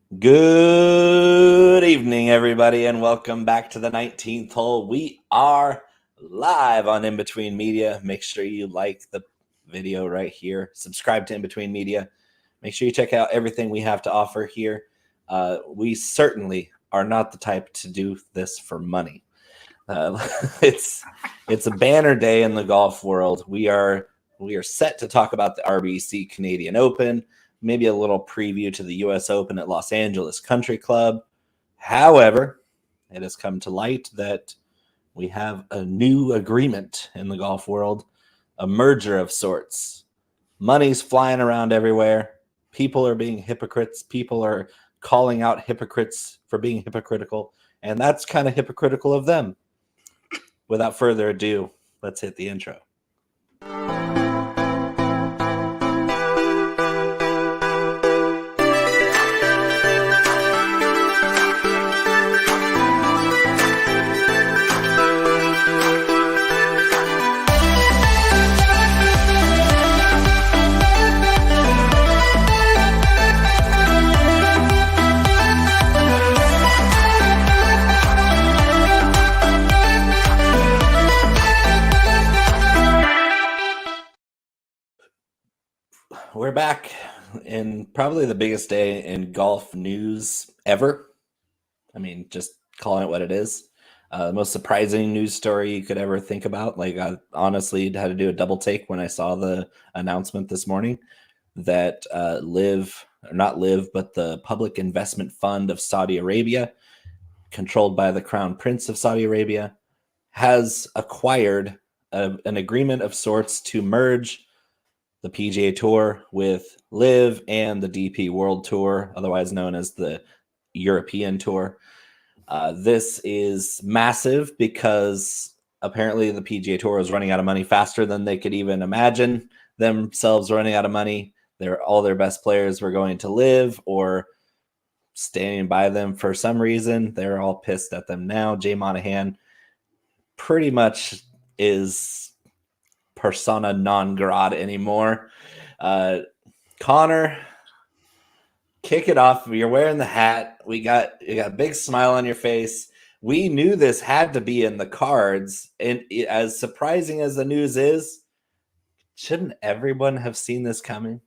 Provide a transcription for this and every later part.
Good evening, everybody, and welcome back to the 19th hole. We are live on In Between Media. Make sure you like the video right here. Subscribe to In Between Media. Make sure you check out everything we have to offer here. We certainly are not the type to do this for money. It's a banner day in the golf world. We are set to talk about the RBC Canadian Open, maybe a little preview to the U.S. Open at Los Angeles Country Club. However, it has come to light that we have a new agreement in the golf world, a merger of sorts. Money's flying around everywhere. People are being hypocrites. People are calling out hypocrites for being hypocritical, and that's kind of hypocritical of them. Without further ado, let's hit the intro. We're back in probably the biggest day in golf news ever. I mean, just calling it what it is. The most surprising news story you could ever think about. Like, I honestly had to do a double take when I saw the announcement this morning that but the Public Investment Fund of Saudi Arabia, controlled by the Crown Prince of Saudi Arabia, has acquired an agreement of sorts to merge the PGA Tour with LIV and the DP World Tour, otherwise known as the European Tour. This is massive because apparently the PGA Tour is running out of money faster than they could even imagine themselves running out of money. All their best players were going to LIV or standing by them for some reason. They're all pissed at them now. Jay Monahan pretty much is persona non grata anymore. Conor, kick it off. You're wearing the hat. You got a big smile on your face. We knew this had to be in the cards, and as surprising as the news is, shouldn't everyone have seen this coming?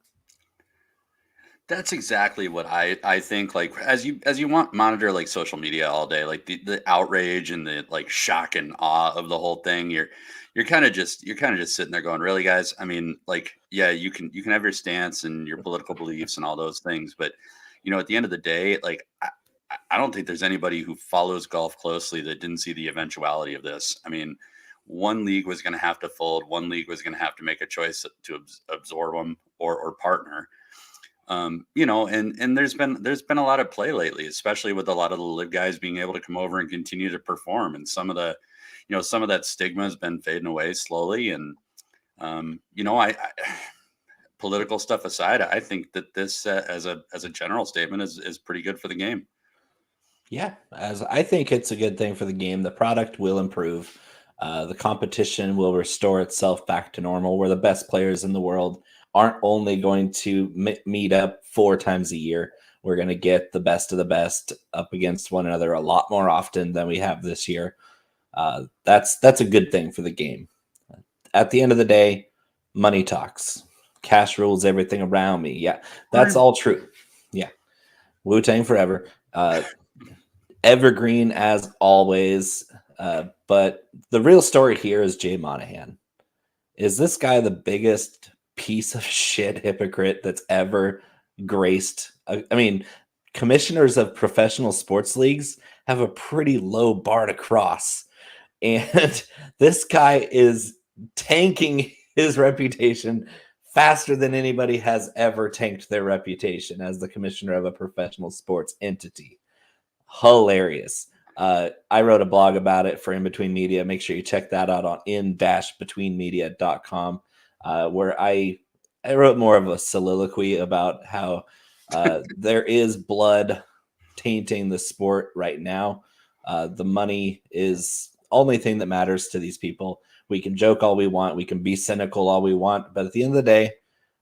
That's exactly what I think. Like as you monitor like social media all day, like the outrage and the like shock and awe of the whole thing, you're kind of just sitting there going, really, guys? I mean, like, yeah, you can have your stance and your political beliefs and all those things, but at the end of the day, like I don't think there's anybody who follows golf closely that didn't see the eventuality of this. I mean, one league was going to have to fold, one league was going to have to make a choice to absorb them or partner. And there's been a lot of play lately, especially with a lot of the LIV guys being able to come over and continue to perform. And some of that stigma has been fading away slowly. And, I political stuff aside, I think that this as a general statement is pretty good for the game. Yeah, as I think it's a good thing for the game. The product will improve. The competition will restore itself back to normal, where the best players in the world aren't only going to meet up 4 times a year. We're going to get the best of the best up against one another a lot more often than we have this year. That's a good thing for the game. At the end of the day, money talks. Cash rules everything around me. Yeah, that's all true. Yeah. Wu-Tang forever. Evergreen as always. But the real story here is Jay Monahan. Is this guy the biggest piece of shit hypocrite that's ever graced? I mean, commissioners of professional sports leagues have a pretty low bar to cross. And this guy is tanking his reputation faster than anybody has ever tanked their reputation as the commissioner of a professional sports entity. Hilarious. I wrote a blog about it for In Between Media. Make sure you check that out on in-betweenmedia.com, where I wrote more of a soliloquy about how there is blood tainting the sport right now. The money is only thing that matters to these people. We can joke all we want. We can be cynical all we want. But at the end of the day,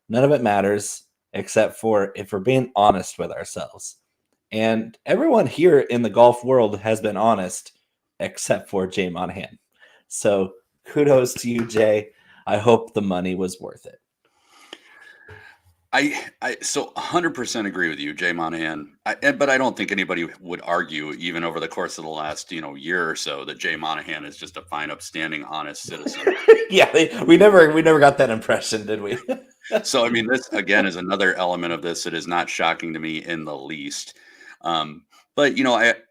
none of it matters except for if we're being honest with ourselves. And everyone here in the golf world has been honest, except for Jay Monahan. So kudos to you, Jay. I hope the money was worth it. I so 100% agree with you, Jay Monahan. But I don't think anybody would argue, even over the course of the last year or so, that Jay Monahan is just a fine, upstanding, honest citizen. Yeah, we never got that impression, did we? So I mean, this again is another element of this that is not shocking to me in the least. But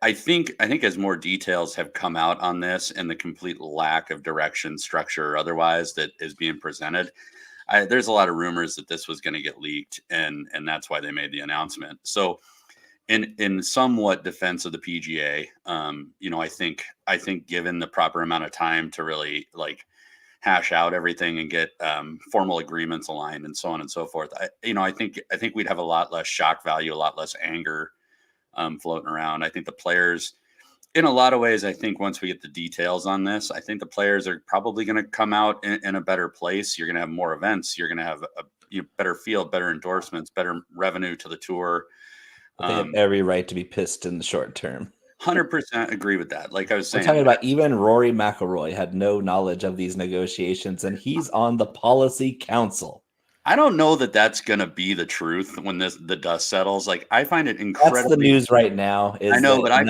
I think as more details have come out on this and the complete lack of direction, structure, or otherwise that is being presented, there's a lot of rumors that this was going to get leaked, and that's why they made the announcement. So, in somewhat defense of the PGA, I think given the proper amount of time to really hash out everything and get formal agreements aligned and so on and so forth, I think we'd have a lot less shock value, a lot less anger floating around. I think the players, in a lot of ways, I think once we get the details on this, I think the players are probably going to come out in a better place. You're going to have more events. You're going to have a better field, better endorsements, better revenue to the tour. They have every right to be pissed in the short term. 100% agree with that. Like I was saying, we're talking about even Rory McIlroy had no knowledge of these negotiations, and he's on the policy council. I don't know that that's going to be the truth when the dust settles. Like, I find it incredibly. That's the news right now. I know, but I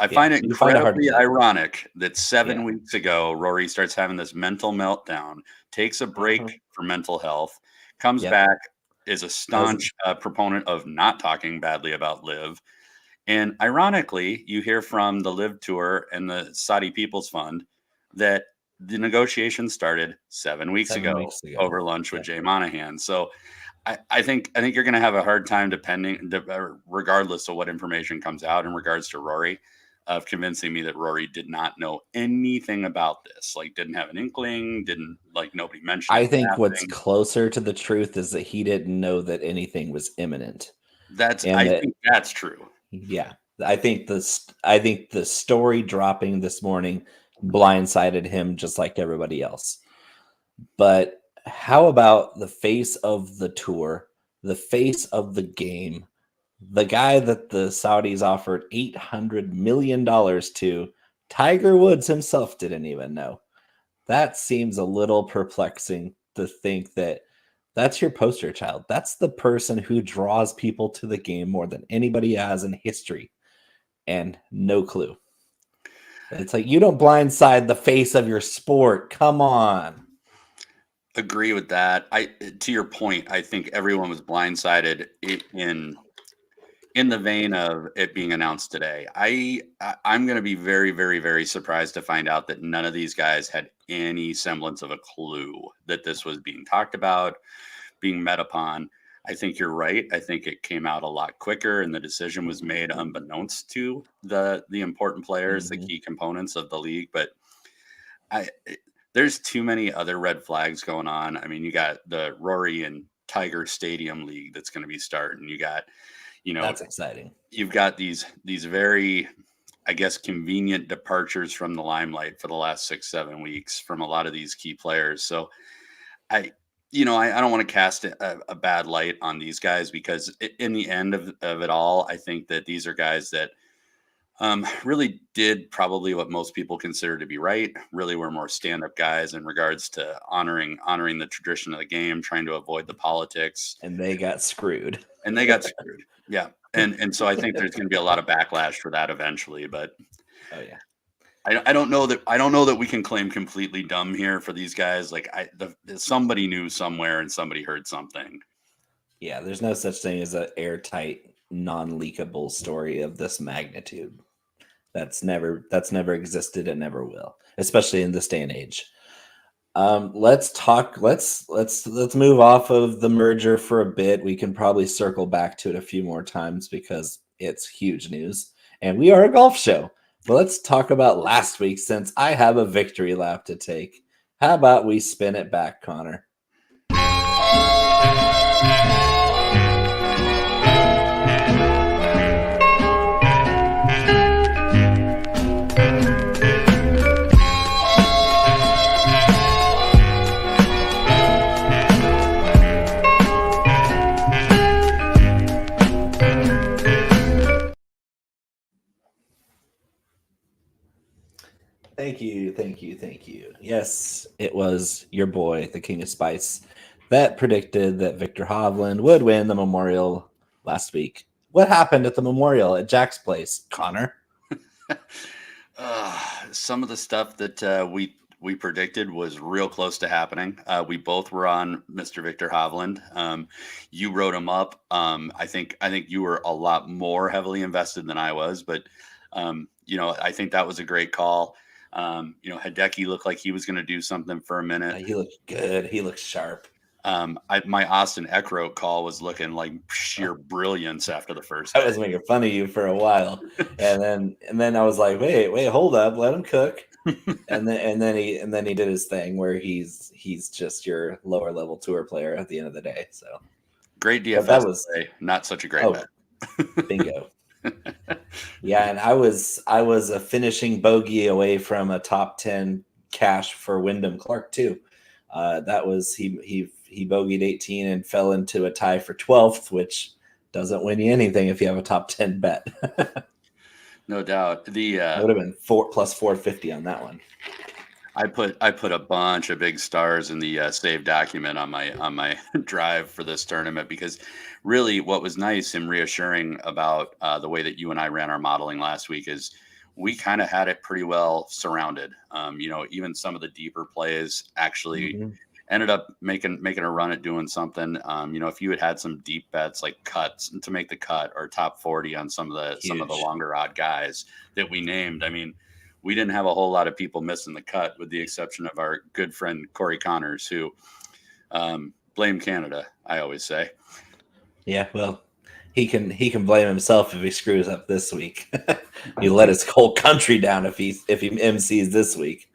find it incredibly ironic that 7 weeks ago, Rory starts having this mental meltdown, takes a break for mental health, comes back, is a staunch proponent of not talking badly about LIV. And ironically, you hear from the LIV Tour and the Saudi People's Fund that the negotiations started 7 weeks ago over lunch with Jay Monahan. So I think you're going to have a hard time regardless of what information comes out in regards to Rory, of convincing me that Rory did not know anything about this, didn't have an inkling, nobody mentioned. I think what's closer to the truth is that he didn't know that anything was imminent. I think that's true. Yeah, I think the story dropping this morning blindsided him just like everybody else. But how about the face of the tour, the face of the game, the guy that the Saudis offered $800 million to? Tiger Woods himself didn't even know. That seems a little perplexing to think that that's your poster child. That's the person who draws people to the game more than anybody has in history, and no clue. It's like, you don't blindside the face of your sport. Come on. Agree with that. To your point, I think everyone was blindsided in the vein of it being announced today. I'm going to be very, very, very surprised to find out that none of these guys had any semblance of a clue that this was being talked about, being met upon. I think you're right. I think it came out a lot quicker, and the decision was made unbeknownst to the important players, the key components of the league. But there's too many other red flags going on. I mean, you got the Rory and Tiger Stadium League that's going to be starting. You got, that's exciting. You've got these very, I guess, convenient departures from the limelight for the last 6-7 weeks from a lot of these key players. So I don't want to cast a bad light on these guys, because in the end of it all, I think that these are guys that really did probably what most people consider to be right. Really were more stand-up guys in regards to honoring the tradition of the game, trying to avoid the politics. And they got screwed. Yeah. And so I think there's going to be a lot of backlash for that eventually. But I don't know that we can claim completely dumb here for these guys. Somebody knew somewhere and somebody heard something. Yeah, there's no such thing as an airtight, non-leakable story of this magnitude. That's never existed and never will, especially in this day and age. Let's move off of the merger for a bit. We can probably circle back to it a few more times because it's huge news, and we are a golf show. But let's talk about last week, since I have a victory lap to take. How about we spin it back, Conor? Thank you. Yes, it was your boy, the King of Spice, that predicted that Victor Hovland would win the Memorial last week. What happened at the Memorial at Jack's place, Connor? Some of the stuff that we predicted was real close to happening. We both were on Mr. Victor Hovland. You wrote him up. I think you were a lot more heavily invested than I was, but I think that was a great call. Hideki looked like he was going to do something for a minute. He looked good. He looked sharp. My Austin Eckroat call was looking like sheer brilliance after the first day. I was making fun of you for a while, and then I was like, wait, hold up, let him cook, and then he did his thing where he's just your lower level tour player at the end of the day. So great DFS play, not such a great bet. Bingo. Yeah, and I was a finishing bogey away from a top 10 cash for Wyndham Clark too. That was he bogeyed 18 and fell into a tie for 12th, which doesn't win you anything if you have a top 10 bet. No doubt. It would have been plus 450 on that one. I put a bunch of big stars in the save document on my drive for this tournament, because really what was nice and reassuring about the way that you and I ran our modeling last week is we kind of had it pretty well surrounded. Even some of the deeper plays actually ended up making a run at doing something. If you had some deep bets like cuts to make the cut or top 40 on some of the longer odd guys that we named, I mean, we didn't have a whole lot of people missing the cut, with the exception of our good friend Corey Connors, who blame Canada, I always say. Yeah, well, he can blame himself if he screws up this week. He let his whole country down if he MCs this week.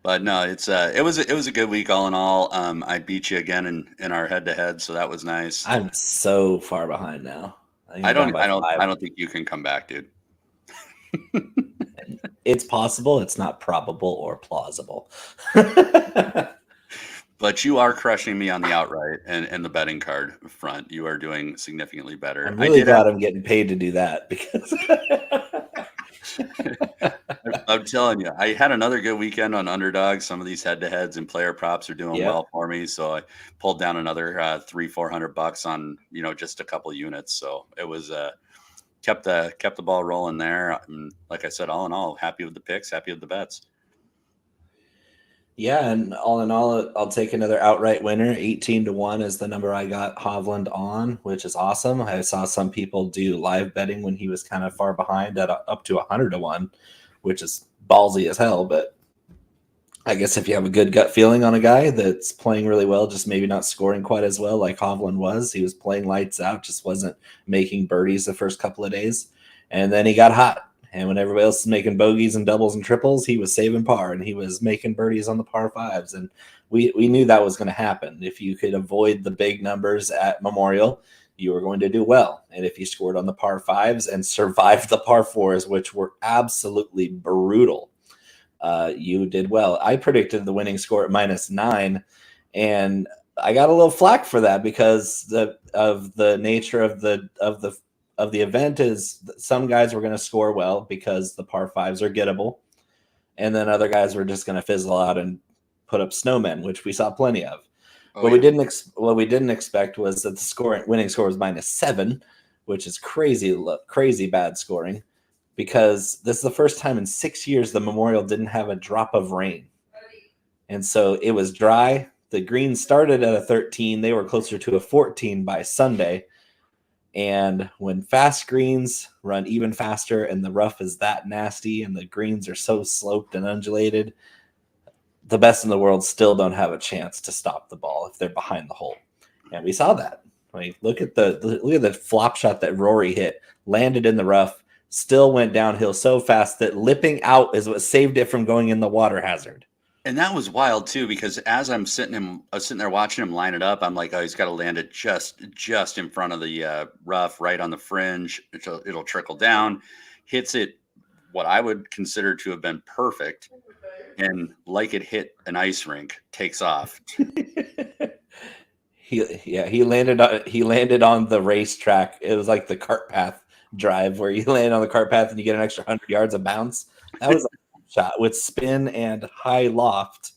But no, it was a good week all in all. I beat you again in our head to head, so that was nice. I'm so far behind now. I don't think you can come back, dude. It's possible. It's not probable or plausible. But you are crushing me on the outright and the betting card front. You are doing significantly better. I'm really glad I'm getting paid to do that, because I'm telling you, I had another good weekend on underdog. Some of these head-to-heads and player props are doing well for me, so I pulled down another $300-400 on just a couple units. So it was kept the ball rolling there. And like I said, all in all, happy with the picks, happy with the bets. Yeah, and all in all, I'll take another outright winner. 18-1 is the number I got Hovland on, which is awesome. I saw some people do live betting when he was kind of far behind at up to 100-1, which is ballsy as hell. But I guess if you have a good gut feeling on a guy that's playing really well, just maybe not scoring quite as well like Hovland was. He was playing lights out, just wasn't making birdies the first couple of days. And then he got hot. And when everybody else was making bogeys and doubles and triples, he was saving par, and he was making birdies on the par fives. And we knew that was going to happen. If you could avoid the big numbers at Memorial, you were going to do well. And if you scored on the par fives and survived the par fours, which were absolutely brutal, you did well. I predicted the winning score at -9, and I got a little flack for that because of the nature of the event is some guys were going to score well because the par fives are gettable, and then other guys were just going to fizzle out and put up snowmen, which we saw plenty of. What we didn't expect was that the winning score was -7, which is crazy bad scoring, because this is the first time in 6 years the Memorial didn't have a drop of rain, and so it was dry. The green started at a 13; they were closer to a 14 by Sunday. And when fast greens run even faster and the rough is that nasty and the greens are so sloped and undulated, the best in the world still don't have a chance to stop the ball if they're behind the hole. And we saw that. Like, look at the flop shot that Rory hit, landed in the rough, still went downhill so fast that lipping out is what saved it from going in the water hazard. And that was wild too, because as I'm sitting there watching him line it up, I'm like, oh, he's got to land it just in front of the rough, right on the fringe. It'll trickle down, hits it what I would consider to have been perfect, and like it hit an ice rink, takes off. He landed on the racetrack. It was like the cart path drive where you land on the cart path and you get an extra 100 yards of bounce. That was a shot with spin and high loft,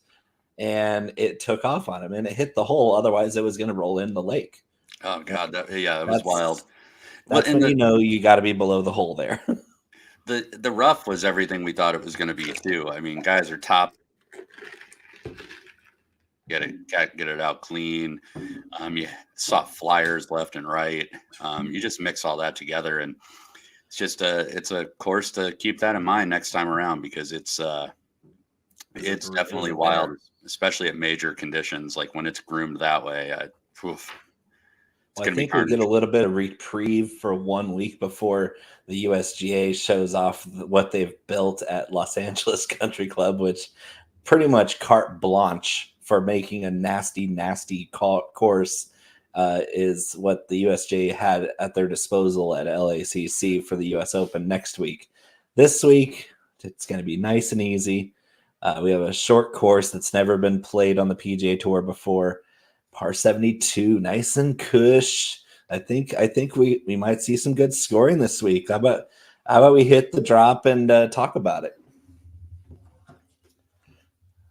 and it took off on him and it hit the hole. Otherwise, it was going to roll in the lake. Oh God, that was wild. That's when you know you got to be below the hole there. The rough was everything we thought it was going to be too. I mean, guys are top. Get it out clean. You saw flyers left and right. You just mix all that together, and it's a course to keep that in mind next time around, because it's definitely wild, especially at major conditions, like when it's groomed that way. I think we get a little bit of reprieve for 1 week before the USGA shows off what they've built at Los Angeles Country Club, which pretty much carte blanche for making a nasty course is what the USGA had at their disposal at LACC for the US Open next week. This week, it's going to be nice and easy. We have a short course that's never been played on the PGA Tour before. Par 72, nice and cush. I think we might see some good scoring this week. How about we hit the drop and talk about it?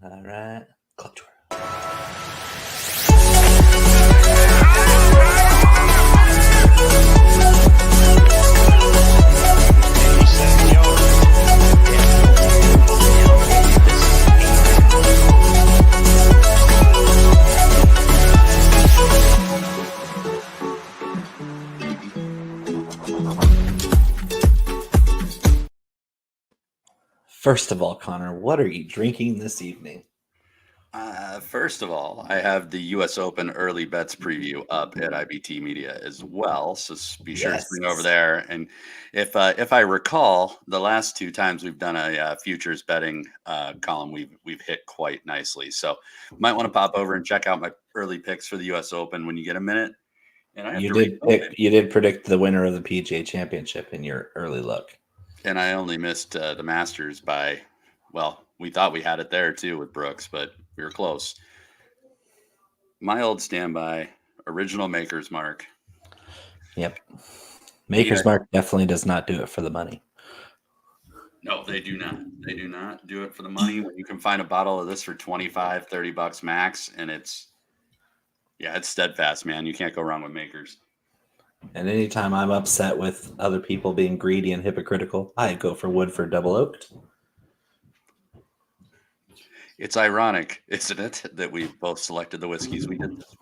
All right. Club Tour. First of all, Connor, what are you drinking this evening? First of all, I have the U.S. Open early bets preview up at IBT Media as well, so be sure to swing over there. And if I recall, the last 2 times we've done a futures betting column, we've hit quite nicely. So might want to pop over and check out my early picks for the U.S. Open when you get a minute. And you did predict the winner of the PGA Championship in your early look, and I only missed the Masters by, well, we thought we had it there too with Brooks, but we were close. My old standby, original Maker's Mark. Yep. Maker's Mark definitely does not do it for the money. No, they do not. They do not do it for the money. When you can find a bottle of this for $25-$30 max, and it's steadfast, man. You can't go wrong with Maker's. And anytime I'm upset with other people being greedy and hypocritical, I go for Woodford Double Oaked. It's ironic, isn't it, that we both selected the whiskeys we did this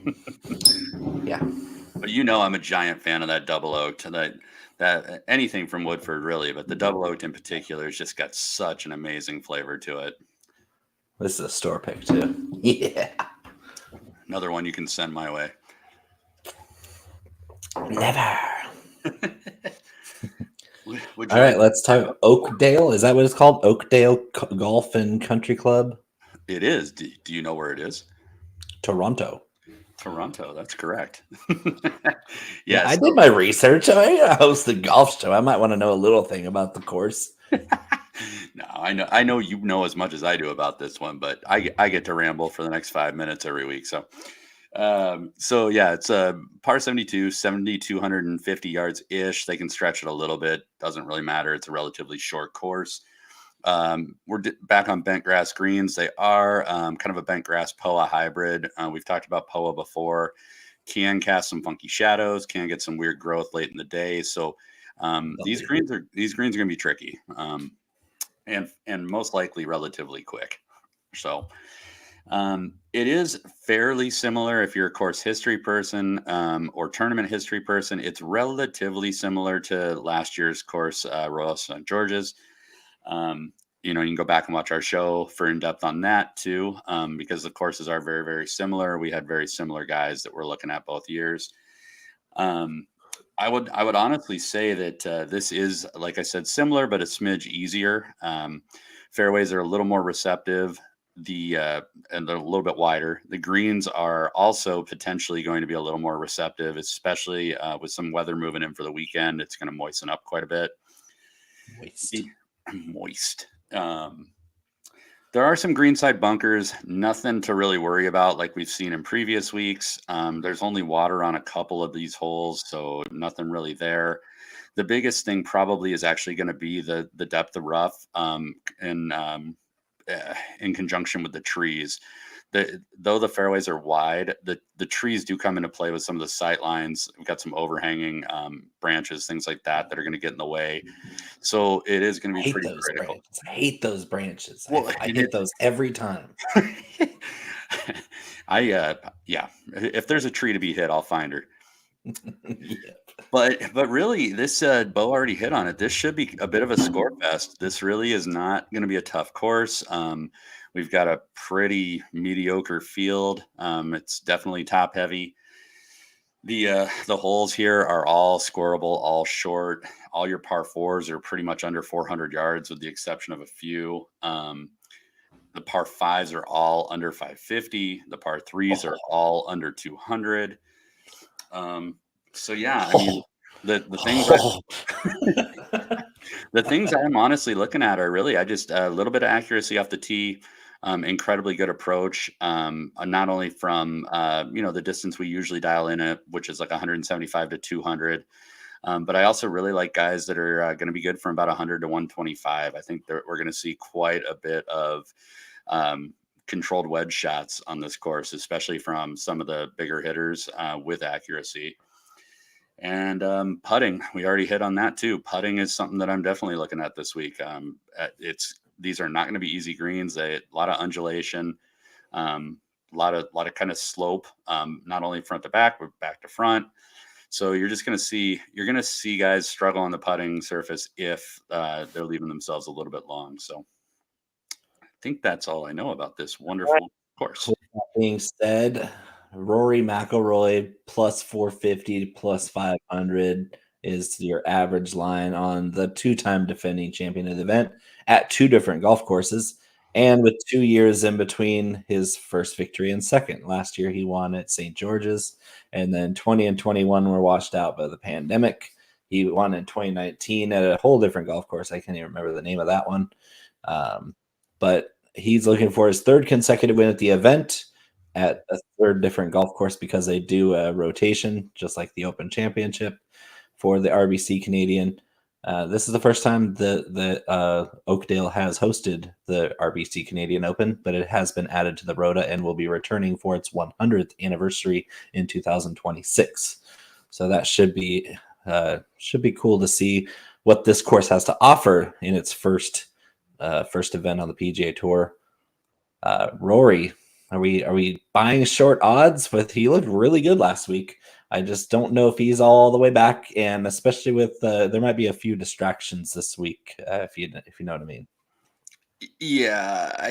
week? Yeah. But I'm a giant fan of that Double Oaked. That anything from Woodford, really, but the Double Oaked in particular has just got such an amazing flavor to it. This is a store pick, too. Yeah. Another one you can send my way. Never. All right, let's talk Oakdale. Is that what it's called? Oakdale Golf and Country Club? It is. Do you know where it is? Toronto. That's correct. Yeah, I did my research. I host the golf show. I might want to know a little thing about the course. No, I know you know as much as I do about this one, but I get to ramble for the next 5 minutes every week. So it's a par 72, 7,250 yards ish. They can stretch it a little bit. Doesn't really matter. It's a relatively short course. We're back on bent grass greens. They are kind of a bent grass POA hybrid. We've talked about POA before. Can cast some funky shadows. Can get some weird growth late in the day. So these greens are going to be tricky, and most likely relatively quick. So. It is fairly similar if you're a course history person or tournament history person. It's relatively similar to last year's course, Royal St. George's. You can go back and watch our show for in-depth on that too, because the courses are very, very similar. We had very similar guys that we're looking at both years. I would honestly say that this is, like I said, similar, but a smidge easier. Fairways are a little more receptive. And they're a little bit wider. The greens are also potentially going to be a little more receptive, especially with some weather moving in for the weekend. It's going to moisten up quite a bit. Moist. There are some greenside bunkers, nothing to really worry about like we've seen in previous weeks. There's only water on a couple of these holes, so nothing really there. The biggest thing probably is actually going to be the depth of rough, in conjunction with the trees. Though the fairways are wide, the trees do come into play with some of the sight lines. We've got some overhanging branches, things like that are going to get in the way. So it is going to I be hate pretty those critical. branches. I hate those branches. Well, I and hit those every time. Yeah, if there's a tree to be hit, I'll find her. Yeah. But really, this Bo already hit on it. This should be a bit of a score fest. This really is not going to be a tough course. We've got a pretty mediocre field. It's definitely top heavy. The holes here are all scoreable, all short. All your par fours are pretty much under 400 yards, with the exception of a few. The par fives are all under 550. The par threes are all under 200. So yeah, I mean, the things the things I'm honestly looking at are really I just a little bit of accuracy off the tee, incredibly good approach, not only from the distance we usually dial in at, which is like 175 to 200. But I also really like guys that are going to be good from about 100 to 125. I think we're going to see quite a bit of controlled wedge shots on this course, especially from some of the bigger hitters with accuracy. And putting, we already hit on that too. Putting is something that I'm definitely looking at this week. These are not going to be easy greens. A lot of undulation, a lot of kind of slope, not only front to back, but back to front. So you're going to see guys struggle on the putting surface if they're leaving themselves a little bit long. So I think that's all I know about this wonderful course. With that being said, Rory McIlroy plus 450 to plus 500 is your average line on the two-time defending champion of the event at two different golf courses, and with 2 years in between his first victory and second. Last year he won at St. George's, and then 20 and 21 were washed out by the pandemic. He won in 2019 at a whole different golf course. I can't even remember the name of that one. But he's looking for his third consecutive win at the event at a third different golf course, because they do a rotation, just like the Open Championship for the RBC Canadian. This is the first time the Oakdale has hosted the RBC Canadian Open, but it has been added to the Rota and will be returning for its 100th anniversary in 2026. So that should be cool to see what this course has to offer in its first event on the PGA Tour. Rory, are we buying short odds? But he looked really good last week. I just don't know if he's all the way back, and especially with there might be a few distractions this week, if you know what I mean. Yeah,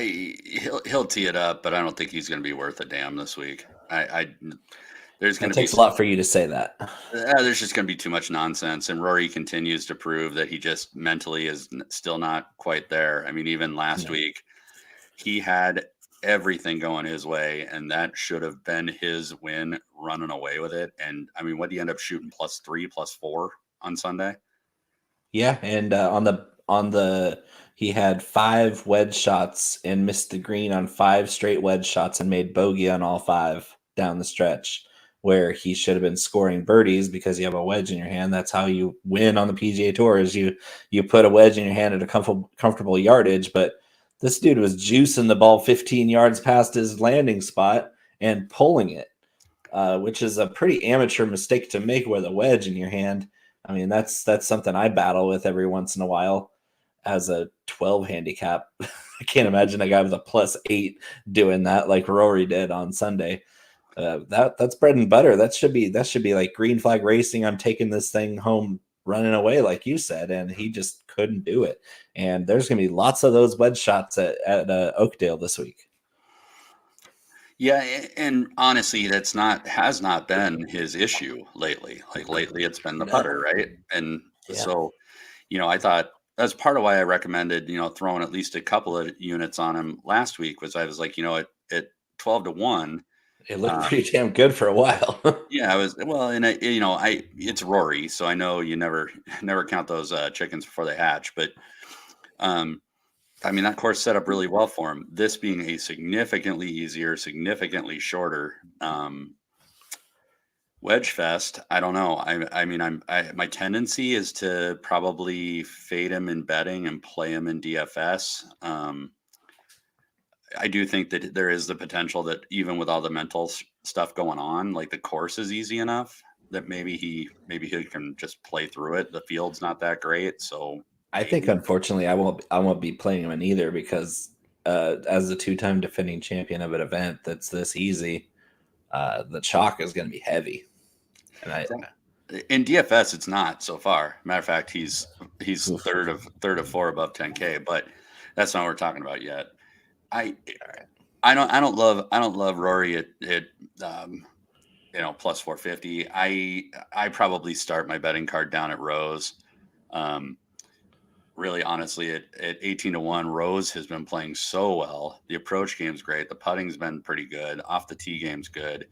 he'll tee it up, but I don't think he's going to be worth a damn this week. There's going to be takes a lot for you to say that. There's just going to be too much nonsense, and Rory continues to prove that he just mentally is still not quite there. I mean, even last week, he had everything going his way, and that should have been his win, running away with it. And I mean, what did he end up shooting? +3, +4 on Sunday? Yeah, and on the he had 5 wedge shots and missed the green on 5 straight wedge shots and made bogey on all 5 down the stretch, where he should have been scoring birdies because you have a wedge in your hand. That's how you win on the PGA Tour, is you put a wedge in your hand at a comfortable yardage. But this dude was juicing the ball 15 yards past his landing spot and pulling it, which is a pretty amateur mistake to make with a wedge in your hand. I mean, that's something I battle with every once in a while as a 12 handicap. I can't imagine a guy with a +8 doing that like Rory did on Sunday. That's bread and butter. That should be like green flag racing. I'm taking this thing home running away, like you said, and he just couldn't do it. And there's going to be lots of those wedge shots at Oakdale this week. Yeah, and honestly, has not been his issue lately. Like lately, it's been the putter, right? And so, I thought that's part of why I recommended, throwing at least a couple of units on him last week. Was I was like, at 12 to 1. It looked pretty damn good for a while. Yeah, I was and it's Rory, so I know you never count those chickens before they hatch. But I mean, that course set up really well for him. This being a significantly easier, significantly shorter wedge fest. I don't know. I mean, my tendency is to probably fade him in betting and play him in DFS. I do think that there is the potential that even with all the mental stuff going on, like the course is easy enough that maybe he can just play through it. The field's not that great, so I think unfortunately I won't be playing him in either because as a 2-time defending champion of an event that's this easy, the chalk is going to be heavy. And in DFS it's not so far. Matter of fact, he's third of 4 above 10K, but that's not what we're talking about yet. I don't love Rory at plus 450. I probably start my betting card down at Rose. Really, honestly, at 18-1, Rose has been playing so well. The approach game's great. The putting's been pretty good. Off the tee game's good.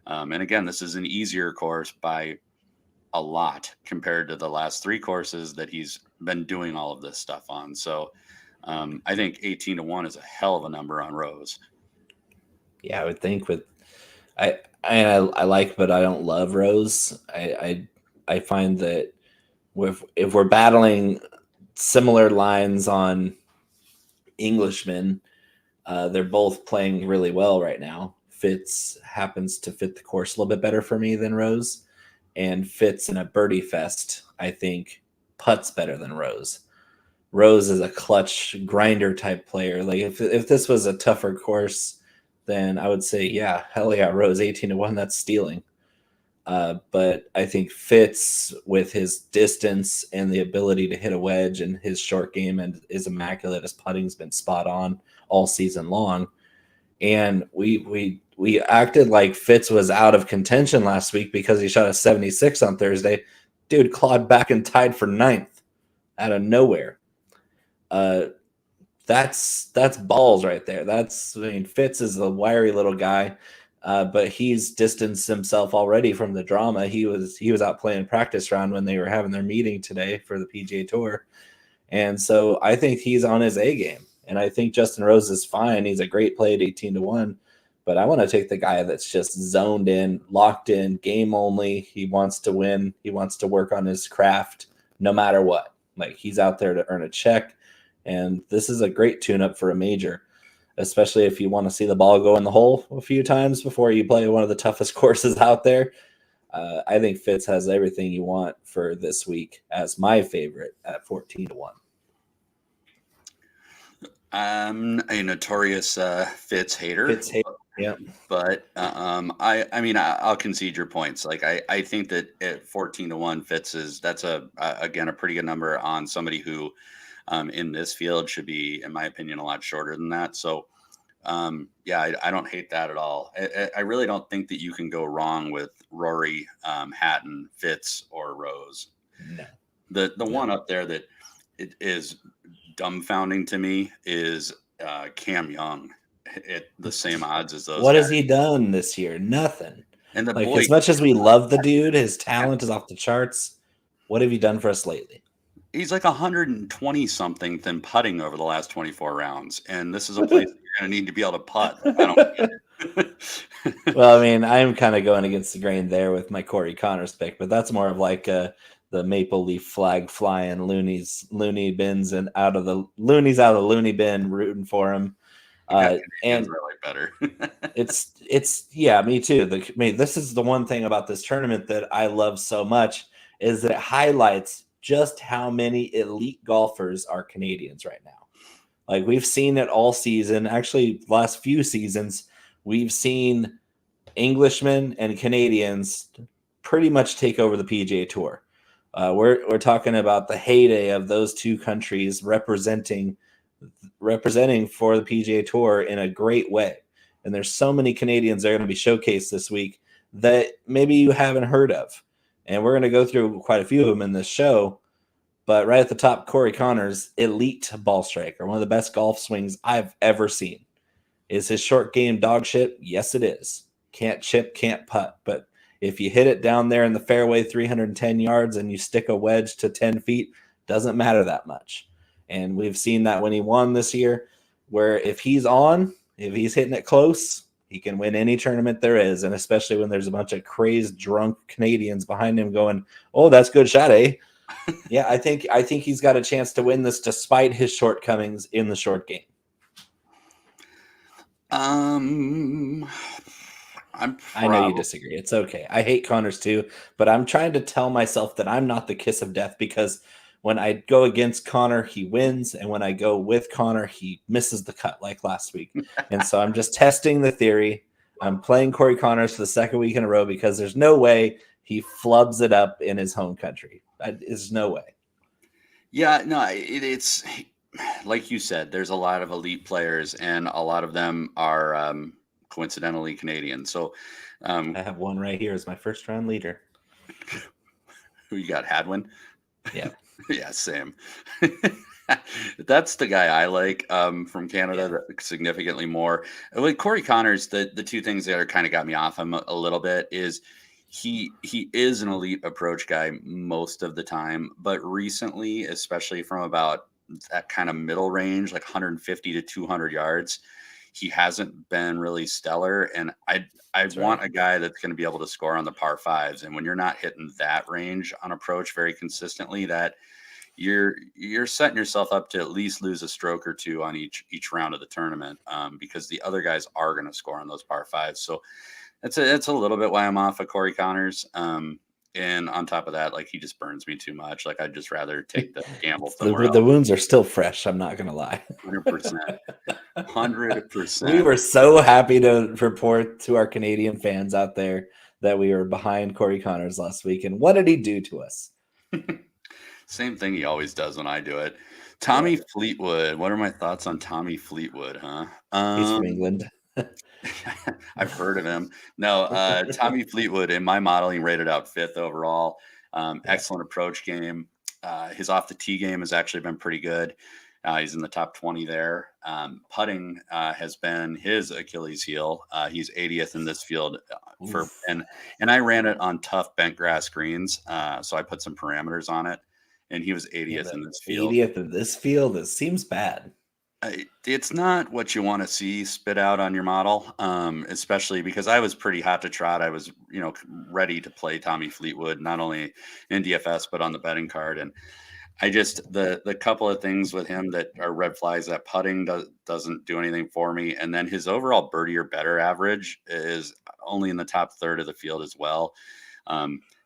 And again, this is an easier course by a lot compared to the last 3 courses that he's been doing all of this stuff on. So I think 18-1 is a hell of a number on Rose. Yeah, I would think I like, but I don't love Rose. I find that if we're battling similar lines on Englishmen, they're both playing really well right now. Fitz happens to fit the course a little bit better for me than Rose, and Fitz in a birdie fest, I think, putts better than Rose. Rose is a clutch grinder type player. Like if this was a tougher course, then I would say, yeah, hell yeah, Rose 18-1, that's stealing. But I think Fitz, with his distance and the ability to hit a wedge and his short game, and is immaculate. His putting's been spot on all season long. And we acted like Fitz was out of contention last week because he shot a 76 on Thursday. Dude clawed back and tied for 9th out of nowhere. That's balls right there. Fitz is a wiry little guy. But he's distanced himself already from the drama. He was out playing practice round when they were having their meeting today for the PGA Tour. And so I think he's on his A game. And I think Justin Rose is fine. He's a great play at 18-1. But I want to take the guy that's just zoned in, locked in, game only. He wants to win. He wants to work on his craft no matter what. Like, he's out there to earn a check. And this is a great tune-up for a major, especially if you want to see the ball go in the hole a few times before you play one of the toughest courses out there. I think Fitz has everything you want for this week as my favorite at 14-1. I'm a notorious Fitz hater. Yeah. But I mean, I'll concede your points. Like I think that at 14-1, that's again a pretty good number on somebody who in this field should be, in my opinion, a lot shorter than that. So yeah, I don't hate that at all. I really don't think that you can go wrong with Rory, Hatton, Fitz, or Rose. No. The one up there that it is dumbfounding to me is Cam Young at the same odds as those. What guys. Has he done this year? Nothing. And as much as we love the dude, his talent is off the charts. What have you done for us lately? He's like 120 something than putting over the last 24 rounds, and this is a place that you're going to need to be able to putt. I don't get it. Well, I mean, I'm kind of going against the grain there with my Corey Connors pick, but that's more of like the maple leaf flag flying loony bins and out of the loony bin rooting for him. And really better. it's yeah, me too. This is the one thing about this tournament that I love so much is that it highlights just how many elite golfers are Canadians right now. Like, we've seen it all season. Actually, last few seasons, we've seen Englishmen and Canadians pretty much take over the PGA Tour. We're talking about the heyday of those two countries representing for the PGA Tour in a great way. And there's so many Canadians that are going to be showcased this week that maybe you haven't heard of. And we're going to go through quite a few of them in this show. But right at the top, Corey Connors, elite ball striker, one of the best golf swings I've ever seen. Is his short game dog shit? Yes, it is. Can't chip, can't putt. But if you hit it down there in the fairway 310 yards and you stick a wedge to 10 feet, doesn't matter that much. And we've seen that when he won this year, where if he's hitting it close, he can win any tournament there is. And especially when there's a bunch of crazed, drunk Canadians behind him going, oh, that's good shot, eh? Yeah, I think he's got a chance to win this despite his shortcomings in the short game. I know you disagree. It's okay. I hate Connor's too, but I'm trying to tell myself that I'm not the kiss of death, because when I go against Conor, he wins, and when I go with Conor, he misses the cut like last week. And so I'm just testing the theory. I'm playing Corey Connors for the second week in a row because there's no way he flubs it up in his home country. There's no way. Yeah, no, it's like you said, there's a lot of elite players, and a lot of them are coincidentally Canadian. So I have one right here as my first round leader. Who you got, Hadwin? Yeah. Yeah, same. That's the guy I like from Canada, significantly more. With Corey Connors, the two things that are kind of got me off him a little bit is he is an elite approach guy most of the time, but recently, especially from about that kind of middle range, like 150 to 200 yards, he hasn't been really stellar. And I want a guy that's going to be able to score on the par fives. And when you're not hitting that range on approach very consistently, that you're setting yourself up to at least lose a stroke or two on each round of the tournament, because the other guys are going to score on those par fives. So that's a little bit why I'm off of Corey Connors. And on top of that, like, he just burns me too much. Like, I'd just rather take the gamble somewhere else. The wounds are still fresh. I'm not going to lie. 100%. 100%. We were so happy to report to our Canadian fans out there that we were behind Corey Connors last week. And what did he do to us? Same thing he always does when I do it. Tommy Fleetwood. What are my thoughts on Tommy Fleetwood, huh? He's from England. I've heard of him. No, Tommy Fleetwood, in my modeling, rated out 5th overall. Excellent approach game. His off the tee game has actually been pretty good. He's in the top 20 there. Putting has been his Achilles heel. He's 80th in this field and I ran it on tough bent grass greens. So I put some parameters on it, and he was 80th in this field. 80th in this field? It seems bad. It's not what you want to see spit out on your model, especially because I was pretty hot to trot. I was, ready to play Tommy Fleetwood, not only in DFS, but on the betting card. And I just, the couple of things with him that are red flags, that putting doesn't do anything for me. And then his overall birdie or better average is only in the top third of the field as well.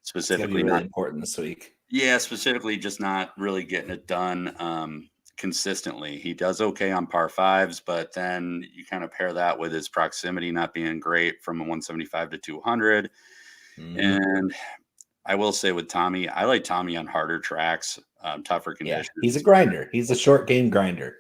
Specifically, really important this week. Yeah, specifically just not really getting it done consistently. He does okay on par fives, but then you kind of pair that with his proximity not being great from a 175 to 200. And I will say with Tommy, I like Tommy on harder tracks, tougher conditions. Yeah, he's a grinder. He's a short game grinder.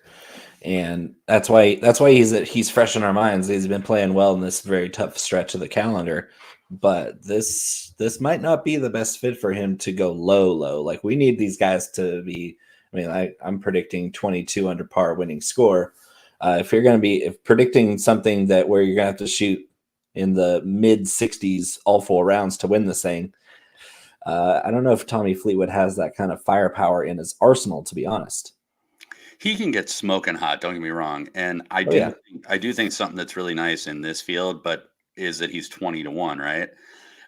And that's why he's fresh in our minds. He's been playing well in this very tough stretch of the calendar. But this might not be the best fit for him to go low. Like, we need these guys to be, I'm predicting 22 under par winning score. If you're going to be predicting something where you're going to have to shoot in the mid 60s all 4 rounds to win this thing, I don't know if Tommy Fleetwood has that kind of firepower in his arsenal, to be honest. He can get smoking hot, don't get me wrong. And I do think something that's really nice in this field, but is that he's 20-1, right?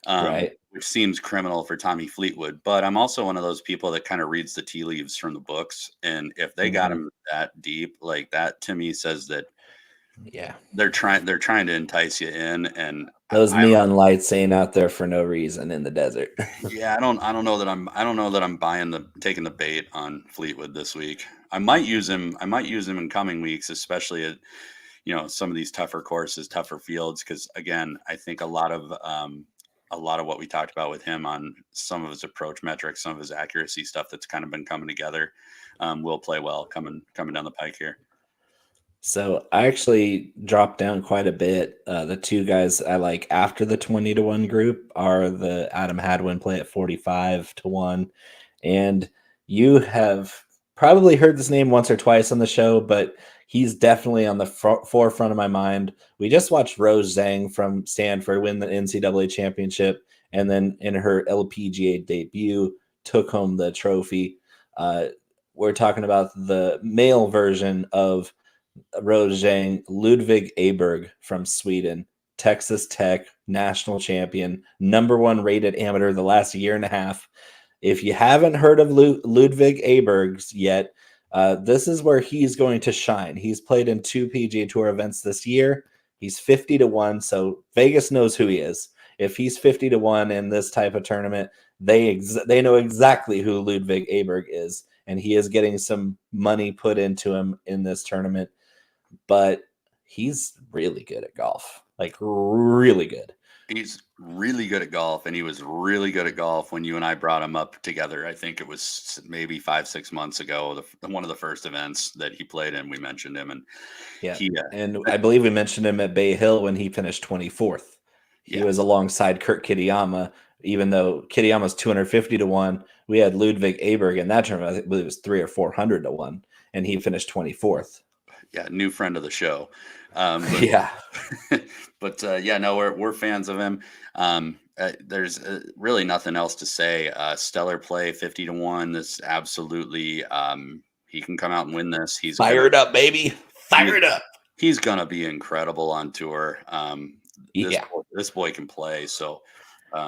Right. Which seems criminal for Tommy Fleetwood. But I'm also one of those people that kind of reads the tea leaves from the books. And if they got him that deep, like, that to me says that they're trying to entice you in. And those neon lights ain't out there for no reason in the desert. Yeah, I don't know that I'm taking the bait on Fleetwood this week. I might use him in coming weeks, especially at some of these tougher courses, tougher fields, because again, I think a lot of what we talked about with him on some of his approach metrics, some of his accuracy stuff that's kind of been coming together, will play well coming down the pike here. So I actually dropped down quite a bit. The 2 guys I like after the 20-1 group are the Adam Hadwin play at 45-1. And you have probably heard this name once or twice on the show, but he's definitely on the forefront of my mind. We just watched Rose Zhang from Stanford win the NCAA championship, and then in her LPGA debut took home the trophy. we're talking about the male version of Rojang, Ludwig Aberg from Sweden, Texas Tech, national champion, #1 rated amateur the last year and a half. If you haven't heard of Ludwig Abergs yet, this is where he's going to shine. He's played in 2 PGA Tour events this year. He's 50-1, so Vegas knows who he is. If he's 50-1 in this type of tournament, they know exactly who Ludwig Aberg is, and he is getting some money put into him in this tournament. But he's really good at golf, like really good. He's really good at golf, and he was really good at golf when you and I brought him up together. I think it was maybe 5-6 months ago, one of the first events that he played in. We mentioned him, and yeah, and I believe we mentioned him at Bay Hill when he finished 24th. He was alongside Kurt Kitayama, even though Kitayama's 250-1. We had Ludwig Aberg in that tournament. I believe it was 300 or 400-1, and he finished 24th. Yeah, new friend of the show. But no, we're fans of him. There's really nothing else to say. Stellar play, 50-1. This absolutely, he can come out and win this. He's fired up, baby. Fired up. He's gonna be incredible on tour. This boy can play. So,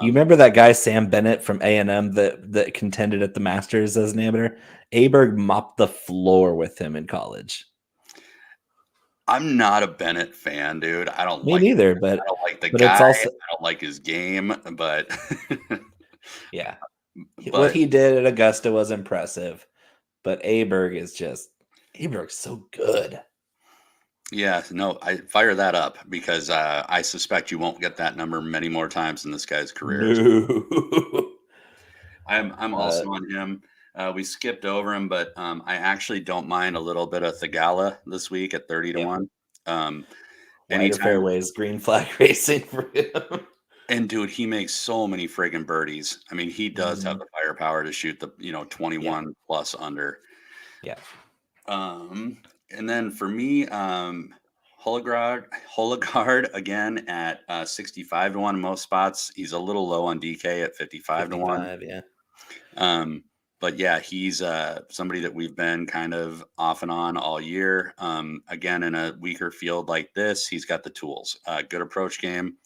you remember that guy Sam Bennett from A&M that contended at the Masters as an amateur? Aberg mopped the floor with him in college. I'm not a Bennett fan, dude. I don't Me neither, but I don't like the but guy. it's also, I don't like his game, but yeah. What he did at Augusta was impressive, but Aberg's so good. Yeah, no, I fire that up because I suspect you won't get that number many more times in this guy's career. No. I'm also on him. We skipped over him, but I actually don't mind a little bit of Thagala this week at 30-1. Wider fairways, green flag racing for him. And dude, he makes so many friggin' birdies. I mean, he does have the firepower to shoot the 21 plus under. Yeah. And then for me, Hologaard again at 65-1 in most spots. He's a little low on DK at 55-1. Yeah. But yeah, he's somebody that we've been kind of off and on all year. Again, in a weaker field like this, he's got the tools. Good approach game,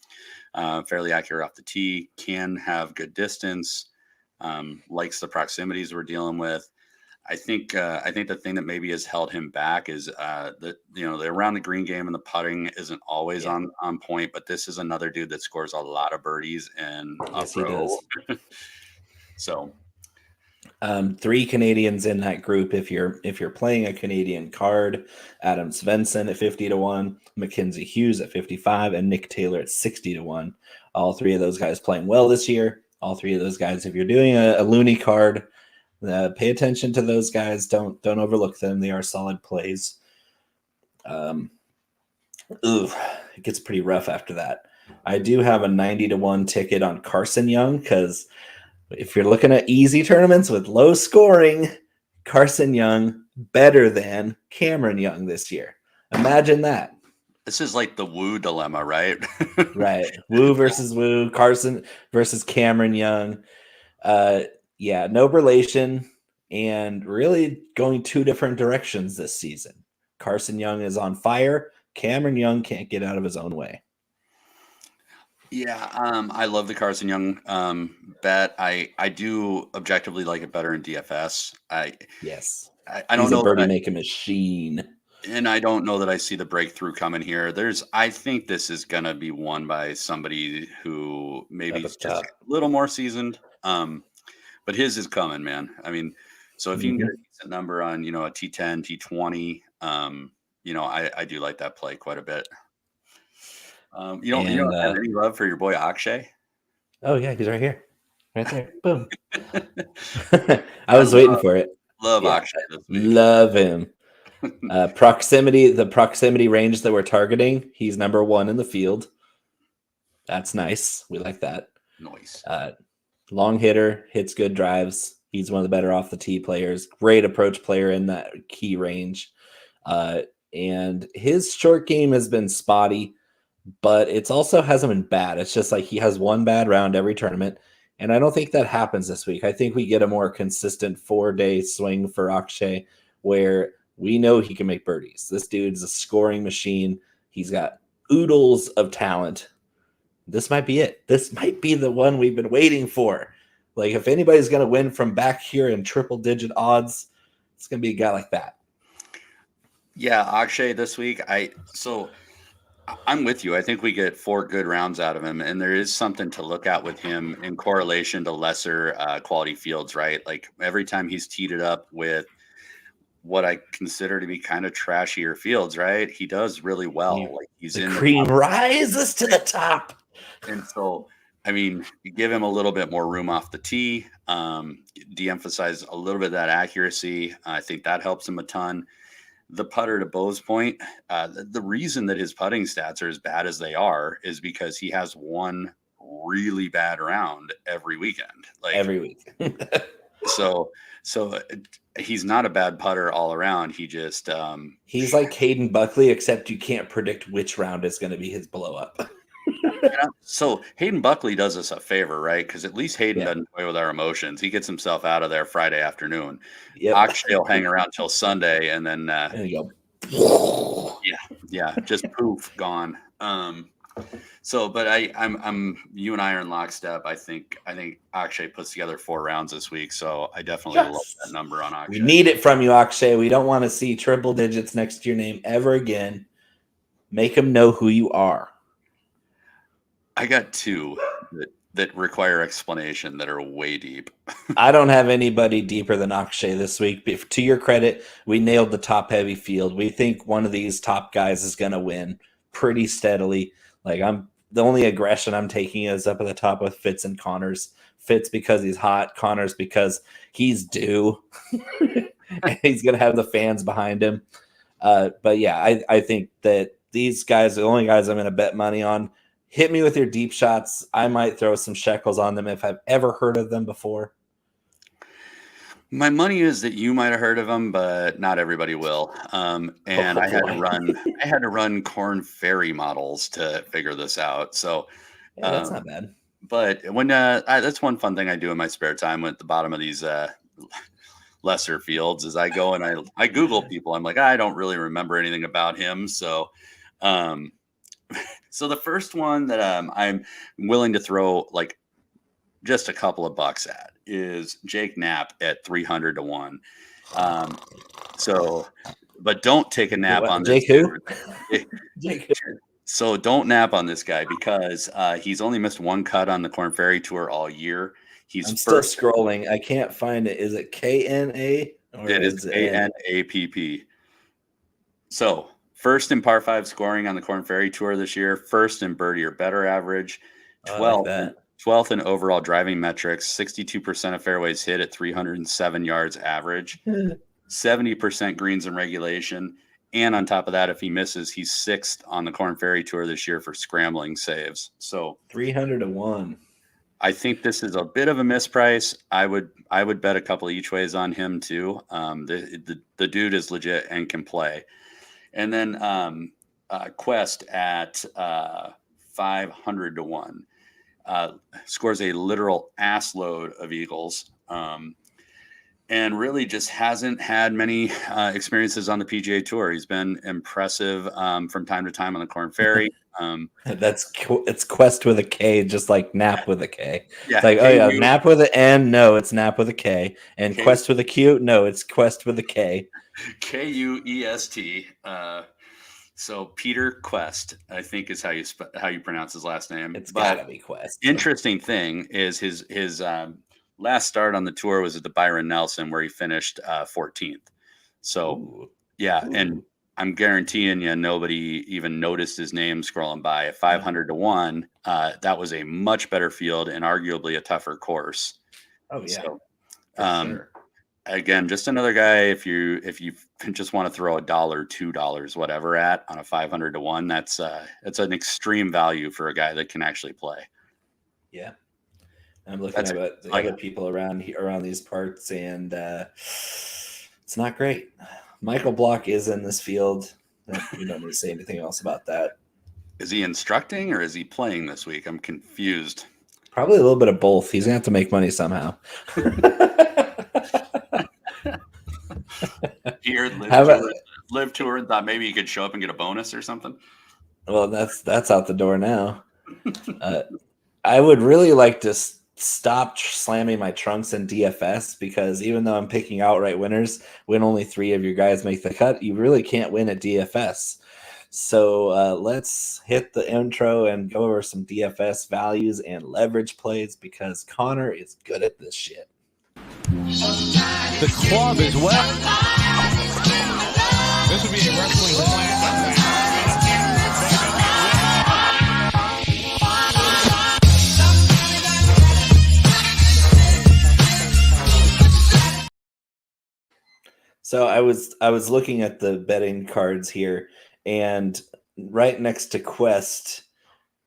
fairly accurate off the tee, can have good distance, likes the proximities we're dealing with. I think the thing that maybe has held him back is the around the green game and the putting isn't always on point. But this is another dude that scores a lot of birdies and he does. So. 3 Canadians in that group. If you're playing a Canadian card, Adam Svensson at 50-1, Mackenzie Hughes at 55, and Nick Taylor at 60-1. All 3 of those guys playing well this year. All 3 of those guys, if you're doing a loony card, pay attention to those guys. Don't overlook them. They are solid plays. It gets pretty rough after that. I do have a 90-1 ticket on Carson Young because if you're looking at easy tournaments with low scoring, Carson Young better than Cameron Young this year. Imagine that. This is like the Woo dilemma, right? Right. Woo versus Woo, Carson versus Cameron Young. No relation, and really going 2 different directions this season. Carson Young is on fire. Cameron Young can't get out of his own way. Yeah, I love the Carson Young bet. I do objectively like it better in DFS. I don't know. Birdie making machine. And I don't know that I see the breakthrough coming here. I think this is going to be won by somebody who maybe is just a little more seasoned. But his is coming, man. I mean, so if you can get a decent number on, a T10, T20, I do like that play quite a bit. You don't have any love for your boy Akshay? Oh yeah, he's right here, right there. Boom. I was waiting for it. Love Akshay this week. Love him. The proximity range that we're targeting, he's #1 in the field. That's nice. We like that. Nice. Long hitter, hits good drives. He's one of the better off the tee players. Great approach player in that key range. And his short game has been spotty, but it's also hasn't been bad. It's just like he has one bad round every tournament. And I don't think that happens this week. I think we get a more consistent 4-day swing for Akshay where we know he can make birdies. This dude's a scoring machine. He's got oodles of talent. This might be it. This might be the one we've been waiting for. Like, if anybody's going to win from back here in triple-digit odds, it's going to be a guy like that. Yeah, Akshay this week. I'm with you. I think we get 4 good rounds out of him, and there is something to look at with him in correlation to lesser quality fields, right? Like every time he's teed it up with what I consider to be kind of trashier fields, right? He does really well. Like he's the in cream the rises to the top. And so, I mean, you give him a little bit more room off the tee, de-emphasize a little bit of that accuracy. I think that helps him a ton. The putter, to Bo's point, the reason that his putting stats are as bad as they are is because he has one really bad round every weekend. Like every week. so he's not a bad putter all around. He just he's like Hayden Buckley, except you can't predict which round is going to be his blow up. So Hayden Buckley does us a favor, right? Because at least Hayden doesn't play with our emotions. He gets himself out of there Friday afternoon. Akshay will hang around till Sunday, and then just poof, gone. But I'm you and I are in lockstep. I think Akshay puts together 4 rounds this week, so I definitely love that number on Akshay. We need it from you, Akshay. We don't want to see triple digits next to your name ever again. Make him know who you are. I got 2 that require explanation that are way deep. I don't have anybody deeper than Akshay this week. But to your credit, we nailed the top heavy field. We think one of these top guys is going to win pretty steadily. Like the only aggression I'm taking is up at the top with Fitz and Connors. Fitz because he's hot, Connors because he's due. And he's going to have the fans behind him. But yeah, I think that these guys are the only guys I'm going to bet money on. Hit me with your deep shots. I might throw some shekels on them if I've ever heard of them before. My money is that you might have heard of them, but not everybody will. I had to run Corn Ferry models to figure this out. So that's not bad. But when that's one fun thing I do in my spare time at the bottom of these lesser fields is I go and I Google people. I'm like, I don't really remember anything about him. So so the first one that I'm willing to throw like just a couple of bucks at is Jake Knapp at 300 to 1. But don't take a nap on this. Jake who? Jake. So don't nap on this guy because he's only missed 1 cut on the Corn Ferry Tour all year. I'm still scrolling. I can't find it. Is it KNA? It is KNAPP. So first in par 5 scoring on the Corn Ferry Tour this year. First in birdie or better average. 12th in overall driving metrics. 62% of fairways hit at 307 yards average. 70% greens in regulation. And on top of that, if he misses, he's 6th on the Corn Ferry Tour this year for scrambling saves. So 300 to 1. I think this is a bit of a misprice. I would bet a couple each ways on him too. The dude is legit and can play. And then Quest at 500 to 1 scores a literal ass load of eagles. And really just hasn't had many experiences on the PGA Tour. He's been impressive from time to time on the Corn Ferry. It's Quest with a K, just like Nap with a K. Yeah, it's like, Nap with an N. No, it's Nap with a K. And Quest with a Q. No, it's Quest with a K. Kuest. So Peter Quest, I think is how you pronounce his last name. It's gotta be Quest. Interesting thing is his last start on the tour was at the Byron Nelson, where he finished 14th. So and I'm guaranteeing you nobody even noticed his name scrolling by at 500 to 1. That was a much better field and arguably a tougher course. Oh yeah. So, sure. Again, just another guy. If you just want to throw $1, $2, whatever at on a 500 to 1, that's an extreme value for a guy that can actually play. Yeah. I'm looking at the other people around these parts, and it's not great. Michael Block is in this field. We don't need to say anything else about that. Is he instructing or is he playing this week? I'm confused. Probably a little bit of both. He's gonna have to make money somehow. Here, live tour, and thought maybe you could show up and get a bonus or something. Well, that's out the door now. I would really like to stop slamming my trunks in DFS, because even though I'm picking outright winners, when only 3 of your guys make the cut, you really can't win at DFS. So let's hit the intro and go over some DFS values and leverage plays, because Conor is good at this shit. The club as well. This would be a wrestling class. So I was looking at the betting cards here, and right next to Quest,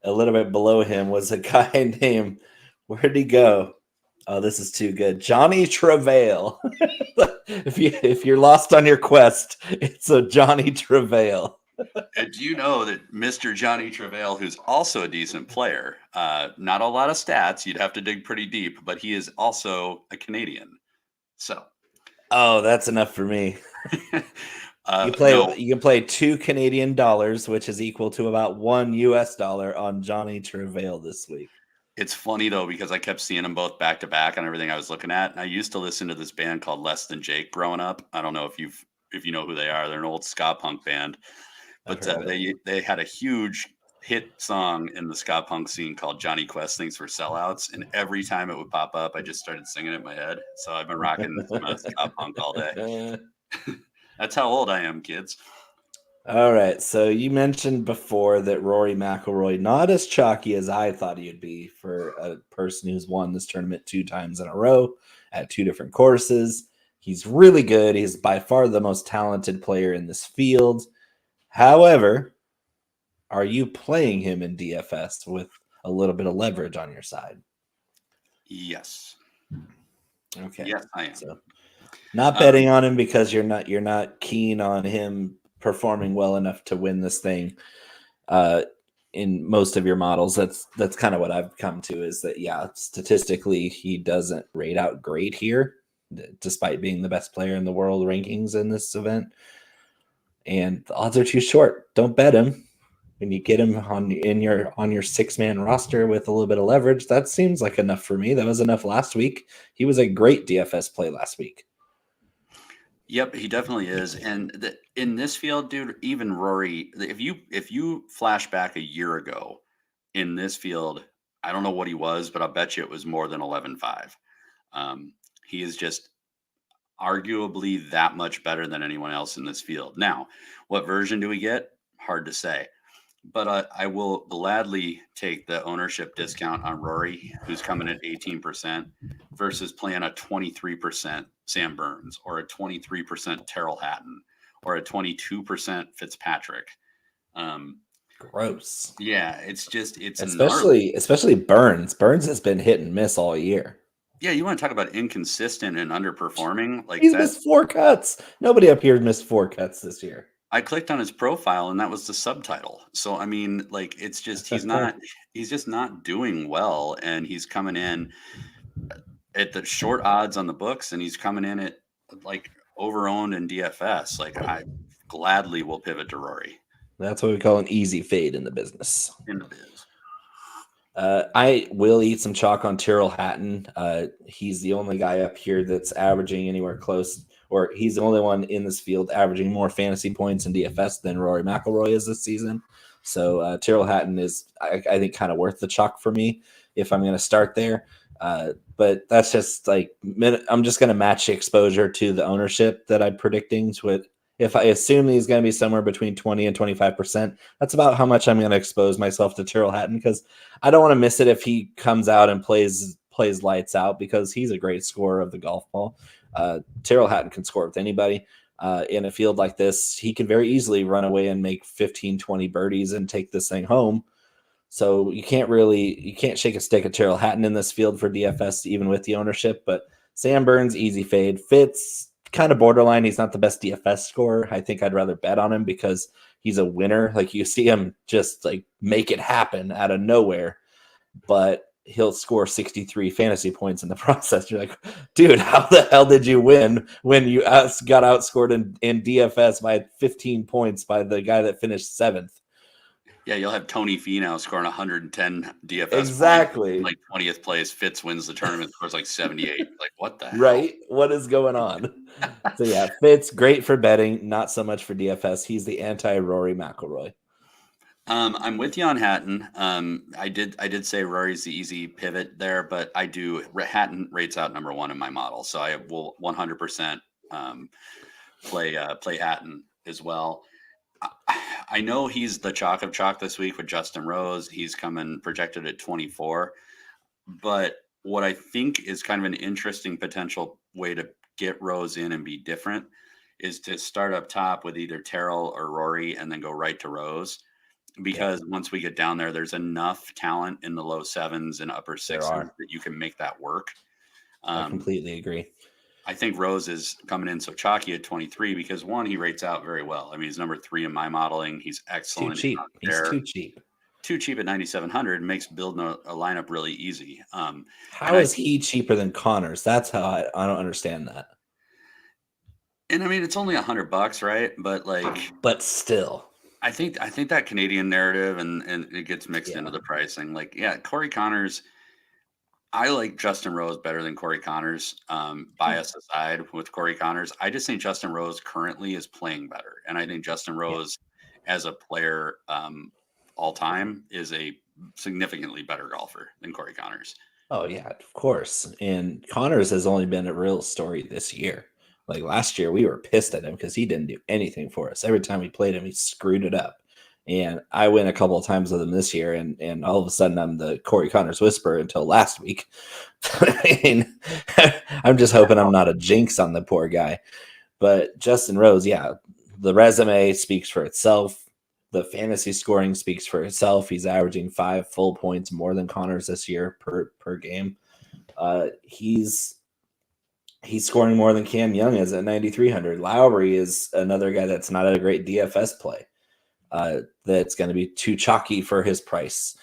a little bit below him, was a guy named, where'd he go? Oh, this is too good. Johnny Travail. if you're lost on your quest, it's a Johnny Travail. And do you know that Mr. Johnny Travail, who's also a decent player, not a lot of stats, you'd have to dig pretty deep, but he is also a Canadian. So, oh, that's enough for me. You can play $2 Canadian, which is equal to about $1 US on Johnny Travail this week. It's funny though, because I kept seeing them both back to back on everything I was looking at. And I used to listen to this band called Less Than Jake growing up. I don't know if you know who they are. They're an old ska punk band, but they had a huge hit song in the ska punk scene called Johnny Quest Thinks for Sellouts. And every time it would pop up, I just started singing it in my head. So I've been rocking ska punk all day. That's how old I am, kids. All right, so you mentioned before that Rory McIlroy, not as chalky as I thought he would be for a person who's won this tournament 2 times in a row at 2 different courses. He's really good. He's by far the most talented player in this field. However, are you playing him in DFS with a little bit of leverage on your side? Yes. Okay. Yes, I am. So, not betting on him because you're not keen on him performing well enough to win this thing in most of your models. That's kind of what I've come to, is that, yeah, statistically he doesn't rate out great here, despite being the best player in the world rankings in this event. And the odds are too short. Don't bet him. When you get him on your 6-man roster with a little bit of leverage, that seems like enough for me. That was enough last week. He was a great DFS play last week. Yep, he definitely is. And in this field, dude, even Rory, if you flash back a year ago in this field, I don't know what he was, but I'll bet you it was more than 11.5. He is just arguably that much better than anyone else in this field. Now, what version do we get? Hard to say. But I will gladly take the ownership discount on Rory, who's coming at 18%, versus playing a 23% Sam Burns or a 23% Tyrrell Hatton or a 22% Fitzpatrick. Gross. Yeah, it's especially Burns. Burns has been hit and miss all year. Yeah, you want to talk about inconsistent and underperforming? Like, he's missed 4 cuts. Nobody up here missed 4 cuts this year. I clicked on his profile and that was the subtitle. So, I mean, like, it's just, he's just not doing well. And he's coming in at the short odds on the books, and he's coming in at like over-owned in DFS. Like, I gladly will pivot to Rory. That's what we call an easy fade in the business. In the biz. I will eat some chalk on Tyrrell Hatton. He's the only guy up here that's averaging anywhere close, or he's the only one in this field averaging more fantasy points in DFS than Rory McIlroy is this season. So Tyrrell Hatton is, I think, kind of worth the chalk for me if I'm going to start there. But that's just like, I'm just going to match the exposure to the ownership that I'm predicting to it. If I assume he's going to be somewhere between 20 and 25%, that's about how much I'm going to expose myself to Tyrrell Hatton, because I don't want to miss it if he comes out and plays lights out, because he's a great scorer of the golf ball. Tyrrell Hatton can score with anybody. In a field like this, he can very easily run away and make 15, 20 birdies and take this thing home. So you can't shake a stick at Tyrrell Hatton in this field for DFS, even with the ownership. But Sam Burns, easy fade. Fitz, kind of borderline. He's not the best DFS scorer. I think I'd rather bet on him because he's a winner. Like, you see him just like make it happen out of nowhere. But he'll score 63 fantasy points in the process. You're like, dude, how the hell did you win when you got outscored in DFS by 15 points by the guy that finished 7th? Yeah, you'll have Tony Finau scoring 110 DFS Exactly. points, like 20th place. Fitz wins the tournament, scores like 78. Like, what the hell? Right? What is going on? So yeah, Fitz, great for betting, not so much for DFS. He's the anti-Rory McIlroy. I'm with you on Hatton. I did say Rory's the easy pivot there, but Hatton rates out number 1 in my model, so I will 100% play Hatton as well. I know he's the chalk of chalk this week with Justin Rose. He's coming projected at 24, but what I think is kind of an interesting potential way to get Rose in and be different is to start up top with either Terrell or Rory and then go right to Rose. Because once we get down there, there's enough talent in the low 7s and upper 6s that you can make that work. I completely agree. I think Rose is coming in so chalky at 23 because, one, he rates out very well. I mean, he's number 3 in my modeling. He's excellent. Too cheap. He's too cheap. Too cheap at 9,700 makes building a lineup really easy. How is he cheaper than Connor's? That's how I don't understand that. And I mean, it's only $100, right? But still. I think that Canadian narrative and it gets mixed into the pricing. Like, yeah, Corey Connors, I like Justin Rose better than Corey Connors. Bias aside with Corey Connors, I just think Justin Rose currently is playing better. And I think Justin Rose as a player all time is a significantly better golfer than Corey Connors. Oh, yeah, of course. And Connors has only been a real story this year. Like last year, we were pissed at him because he didn't do anything for us. Every time we played him, he screwed it up. And I went a couple of times with him this year, and all of a sudden I'm the Corey Connors whisperer until last week. I mean, I'm just hoping I'm not a jinx on the poor guy. But Justin Rose, yeah, the resume speaks for itself. The fantasy scoring speaks for itself. He's averaging 5 full points more than Connors this year per game. He's scoring more than Cam Young is at 9,300. Lowry is another guy that's not a great DFS play. That's going to be too chalky for his price.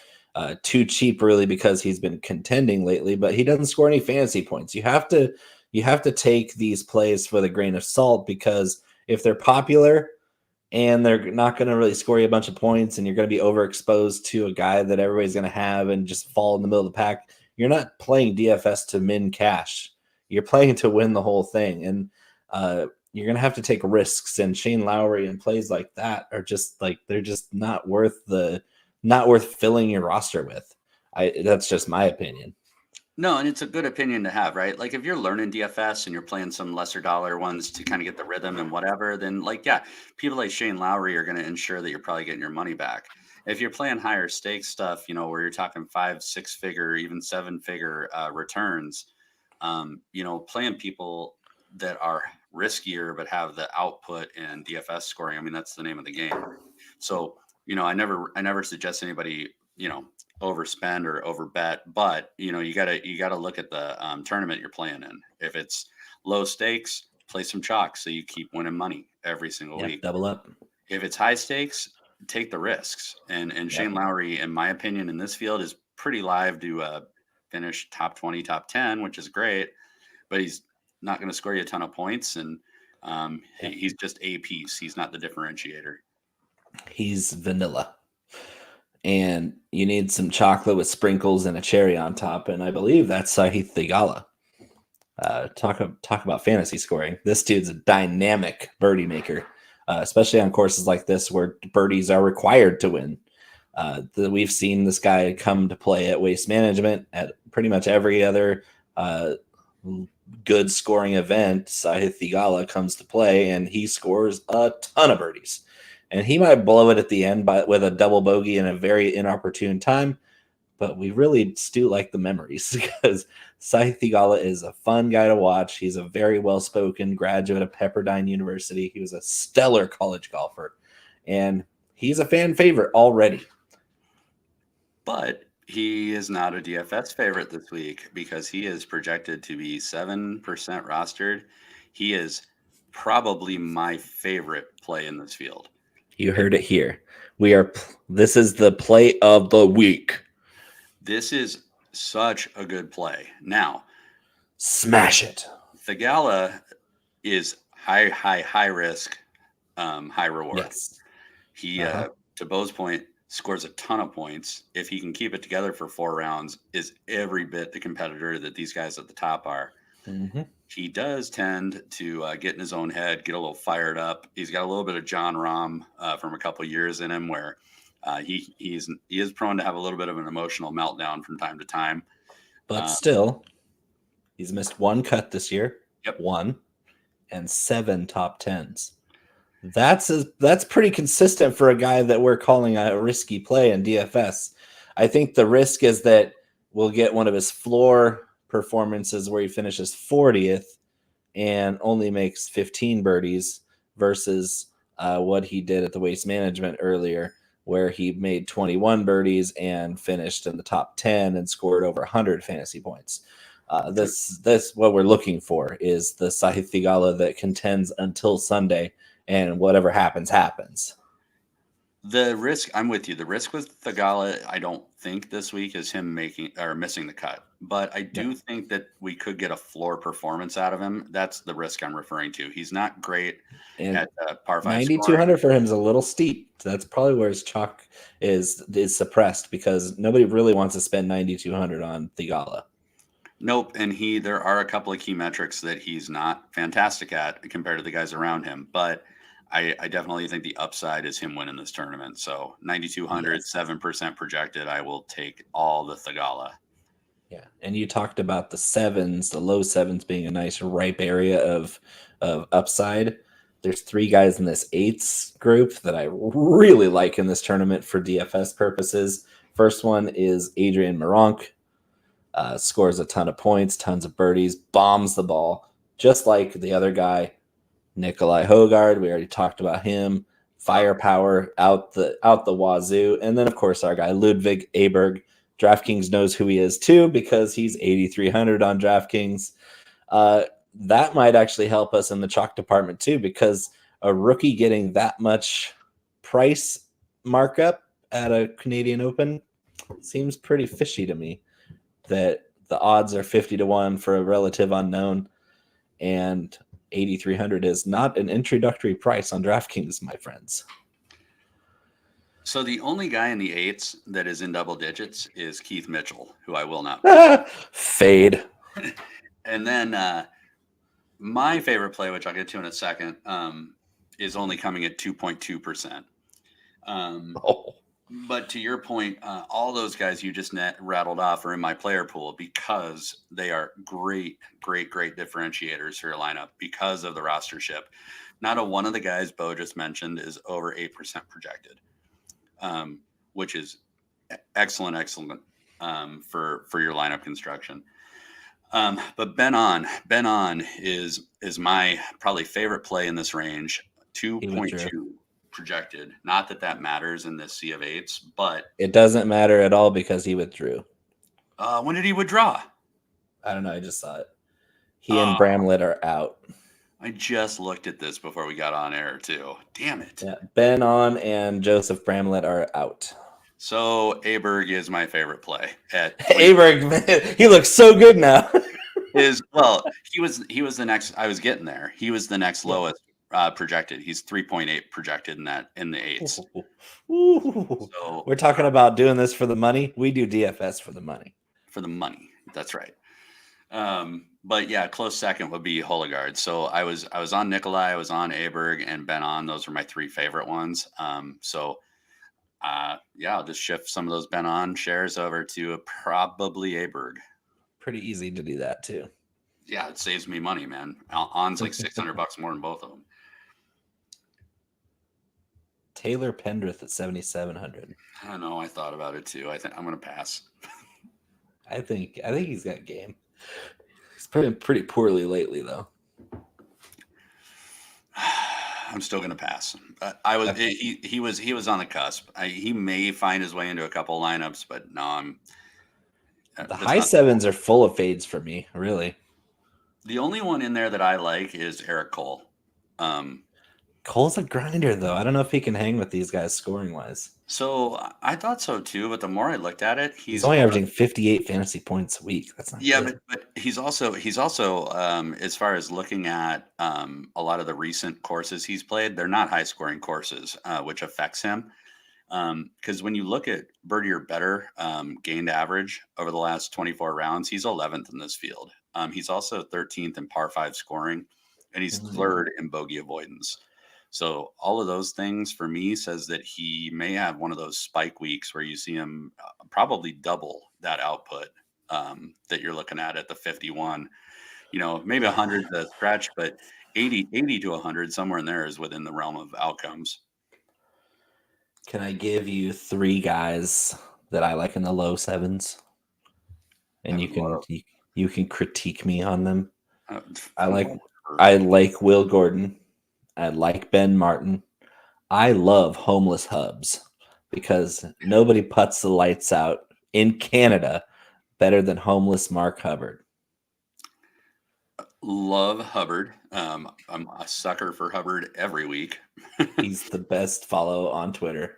Too cheap, really, because he's been contending lately, but he doesn't score any fantasy points. You have to take these plays with a grain of salt, because if they're popular and they're not going to really score you a bunch of points, and you're going to be overexposed to a guy that everybody's going to have and just fall in the middle of the pack, you're not playing DFS to min cash. You're playing to win the whole thing, and you're going to have to take risks. And Shane Lowry and plays like that are just like, they're just not worth filling your roster with. That's just my opinion. No, and it's a good opinion to have, right? Like if you're learning DFS and you're playing some lesser dollar ones to kind of get the rhythm and whatever, then people like Shane Lowry are going to ensure that you're probably getting your money back. If you're playing higher stakes stuff, where you're talking 5-6 figure, even 7-figure returns, playing people that are riskier but have the output and DFS scoring, I mean, that's the name of the game. So, I never suggest anybody, overspend or overbet, but you gotta look at the tournament you're playing in. If it's low stakes, play some chalk so you keep winning money every single week. Double up. If it's high stakes, take the risks. And Shane Lowry, in my opinion, in this field is pretty live to finish top 20, top 10, which is great, but he's not going to score you a ton of points, and he's just a piece. He's not the differentiator. He's vanilla. And you need some chocolate with sprinkles and a cherry on top, and I believe that's Sahith Theegala. Talk about fantasy scoring. This dude's a dynamic birdie maker, especially on courses like this where birdies are required to win. We've seen this guy come to play at Waste Management, at pretty much every other good scoring event. Sahith Theegala comes to play, and he scores a ton of birdies. And he might blow it at the end with a double bogey in a very inopportune time, but we really still like the memories because Sahith Theegala is a fun guy to watch. He's a very well-spoken graduate of Pepperdine University. He was a stellar college golfer, and he's a fan favorite already. But he is not a DFS favorite this week because he is projected to be 7% rostered. He is probably my favorite play in this field. You heard it here. This is the play of the week. This is Such a good play. Now, Smash it. Theegala is high risk, high reward. Yes. He, to Bo's point, scores a ton of points. If he can keep it together for 4 rounds, is every bit the competitor that these guys at the top are. Mm-hmm. He does tend to get in his own head, get a little fired up. He's got a little bit of John Rahm from a couple of years in him, where he is prone to have a little bit of an emotional meltdown from time to time. But still, he's missed 1 cut this year. Yep. 1 and 7 top 10s. That's pretty consistent for a guy that we're calling a risky play in DFS. I think the risk is that we'll get one of his floor performances where he finishes 40th and only makes 15 birdies versus what he did at the Waste Management earlier, where he made 21 birdies and finished in the top 10 and scored over 100 fantasy points. This what we're looking for is the Sahith Theegala that contends until Sunday, and whatever happens. The risk, I'm with you. The risk with Theegala, I don't think this week is him making or missing the cut, but I do think that we could get a floor performance out of him. That's the risk I'm referring to. He's not great at par 5. 9,200 for him is a little steep. That's probably where his chalk is suppressed, because nobody really wants to spend 9,200 on Theegala. Nope, and there are a couple of key metrics that he's not fantastic at compared to the guys around him, but I definitely think the upside is him winning this tournament. So 9,200, 7% projected. I will take all the Theegala. Yeah, and you talked about the 7s, the low 7s being a nice ripe area of upside. There's 3 guys in this 8s group that I really like in this tournament for DFS purposes. First one is Adrian Meronk. Scores a ton of points, tons of birdies, bombs the ball, just like the other guy, Nikolai Hogard. We already talked about him. Firepower out the wazoo. And then, of course, our guy, Ludwig Aberg. DraftKings knows who he is, too, because he's 8,300 on DraftKings. That might actually help us in the chalk department, too, because a rookie getting that much price markup at a Canadian Open seems pretty fishy to me. That the odds are 50-1 for a relative unknown, and 8,300 is not an introductory price on DraftKings, my friends. So the only guy in the 8s that is in double digits is Keith Mitchell, who I will not fade. And then my favorite play, which I'll get to in a second, is only coming at 2.2%. But to your point, all those guys you just rattled off are in my player pool because they are great differentiators for your lineup because of the rostership. Not a one of the guys Bo just mentioned is over 8% projected, which is excellent for your lineup construction. But Ben On is my probably favorite play in this range, 2.2. projected. Not that matters in this sea of 8s, but it doesn't matter at all because he withdrew. When did he withdraw? I don't know. I just saw it. He and Bramlett are out. I just looked at this before we got on air too. Damn it. Yeah, Ben On and Joseph Bramlett are out. So Aberg is my favorite play. Aberg, man, he looks so good now. He was the next. I was getting there. He was the next lowest. Projected. He's 3.8 projected in the 8s. So, we're talking about doing this for the money. We do DFS for the money. For the money. That's right. But yeah, close second would be Hologaard. So I was on Nikolai, I was on Aberg, and Ben On. Those are my 3 favorite ones. I'll just shift some of those Ben On shares over to probably Aberg. Pretty easy to do that too. Yeah, it saves me money, man. On's like $600 more than both of them. Taylor Pendrith at 7,700. I know. I thought about it too. I think I'm going to pass. I think he's got game. He's playing pretty poorly lately, though. I'm still going to pass. He was on the cusp. He may find his way into a couple lineups, but no, the high 7s are full of fades for me, really. The only one in there that I like is Eric Cole. Cole's a grinder, though. I don't know if he can hang with these guys scoring wise. So I thought so too, but the more I looked at it, He's only averaging 58 fantasy points a week. That's not yeah, good. but he's also as far as looking at a lot of the recent courses he's played, they're not high scoring courses, which affects him. Because when you look at birdie or better gained average over the last 24 rounds, he's 11th in this field. He's also 13th in par 5 scoring, and he's third in bogey avoidance. So all of those things for me says that he may have one of those spike weeks where you see him probably double that output that you're looking at the 51. Maybe 100 to stretch, but 80 to 100, somewhere in there is within the realm of outcomes. Can I give you 3 guys that I like in the low 7s? And you can critique me on them. I like Will Gordon. I like Ben Martin. I love Homeless Hubs because nobody puts the lights out in Canada better than Homeless Mark Hubbard. Love Hubbard. I'm a sucker for Hubbard every week. He's the best follow on Twitter.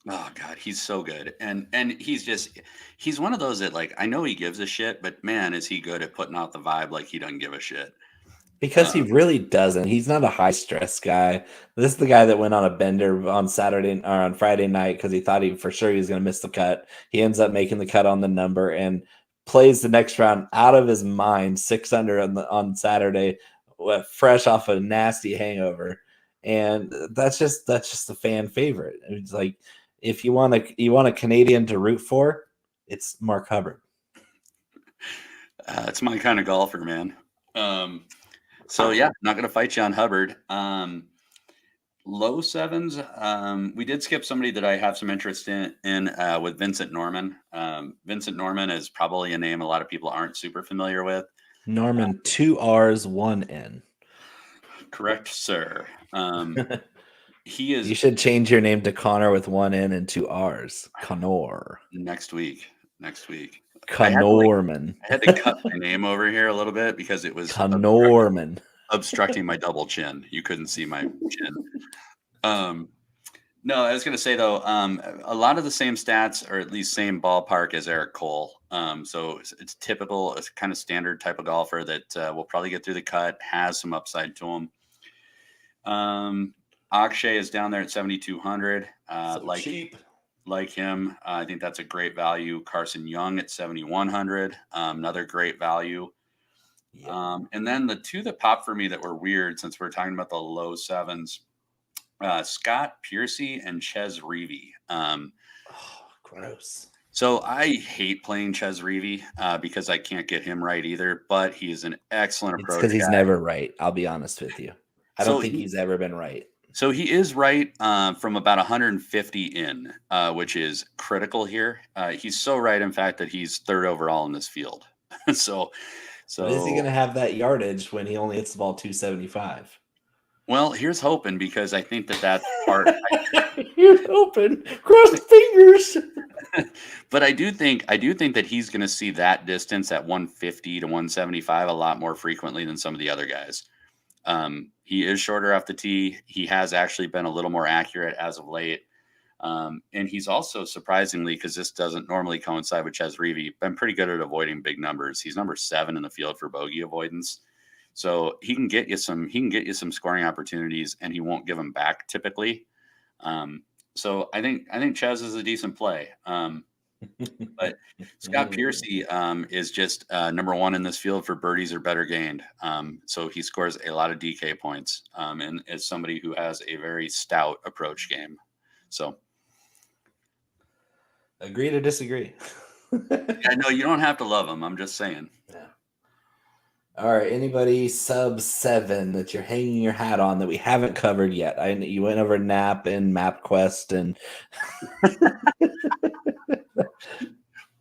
Oh God, he's so good. And he's one of those that, like, I know he gives a shit, but man, is he good at putting out the vibe like he doesn't give a shit. Because he really doesn't. He's not a high stress guy. This is the guy that went on a bender on Saturday or on Friday night because he thought he was going to miss the cut. He ends up making the cut on the number and plays the next round out of his mind, 6 under on Saturday, fresh off a nasty hangover. And that's just a fan favorite. It's like, if you want a Canadian to root for, it's Mark Hubbard. It's my kind of golfer, man. So yeah, not going to fight you on Hubbard. Low 7s. We did skip somebody that I have some interest in with Vincent Norman. Vincent Norman is probably a name a lot of people aren't super familiar with. Norman, 2 R's, 1 N. Correct, sir. He is. You should change your name to Conor with 1 N and 2 R's. Conor. Next week. Conorman. I had to cut my name over here a little bit because it was Conorman obstructing my double chin. You couldn't see my chin. No, I was going to say though, a lot of the same stats, or at least same ballpark as Eric Cole. So it's typical, it's kind of standard type of golfer that will probably get through the cut, has some upside to him. Akshay is down there at 7,200. Cheap. Like him, I think that's a great value. Carson Young at 7,100, another great value. Yeah. And then the 2 that popped for me that were weird, since we're talking about the low 7s, Scott Piercy and Ches Reavie. Gross. So I hate playing Ches Reavie because I can't get him right either, but he is an excellent approach. Because he's never right. I'll be honest with you. I don't think he's ever been right. So he is right from about 150 in, which is critical here. He's so right, in fact, that he's 3rd overall in this field. So is he going to have that yardage when he only hits the ball 275? Well, here's hoping, because I think that's part. Here's hoping. Cross the fingers. But I do think that he's going to see that distance at 150 to 175 a lot more frequently than some of the other guys. He is shorter off the tee. He has actually been a little more accurate as of late. And he's also, surprisingly, because this doesn't normally coincide with Ches Reavie, been pretty good at avoiding big numbers. He's number 7 in the field for bogey avoidance. So he can get you some scoring opportunities, and he won't give them back typically. So I think Ches is a decent play. But Scott Piercy is just number 1 in this field for birdies or better gained. So he scores a lot of DK points, and is somebody who has a very stout approach game. So agree to disagree. I know you don't have to love him. I'm just saying. Yeah. All right. Anybody sub 7 that you're hanging your hat on that we haven't covered yet? You went over Nap and MapQuest and.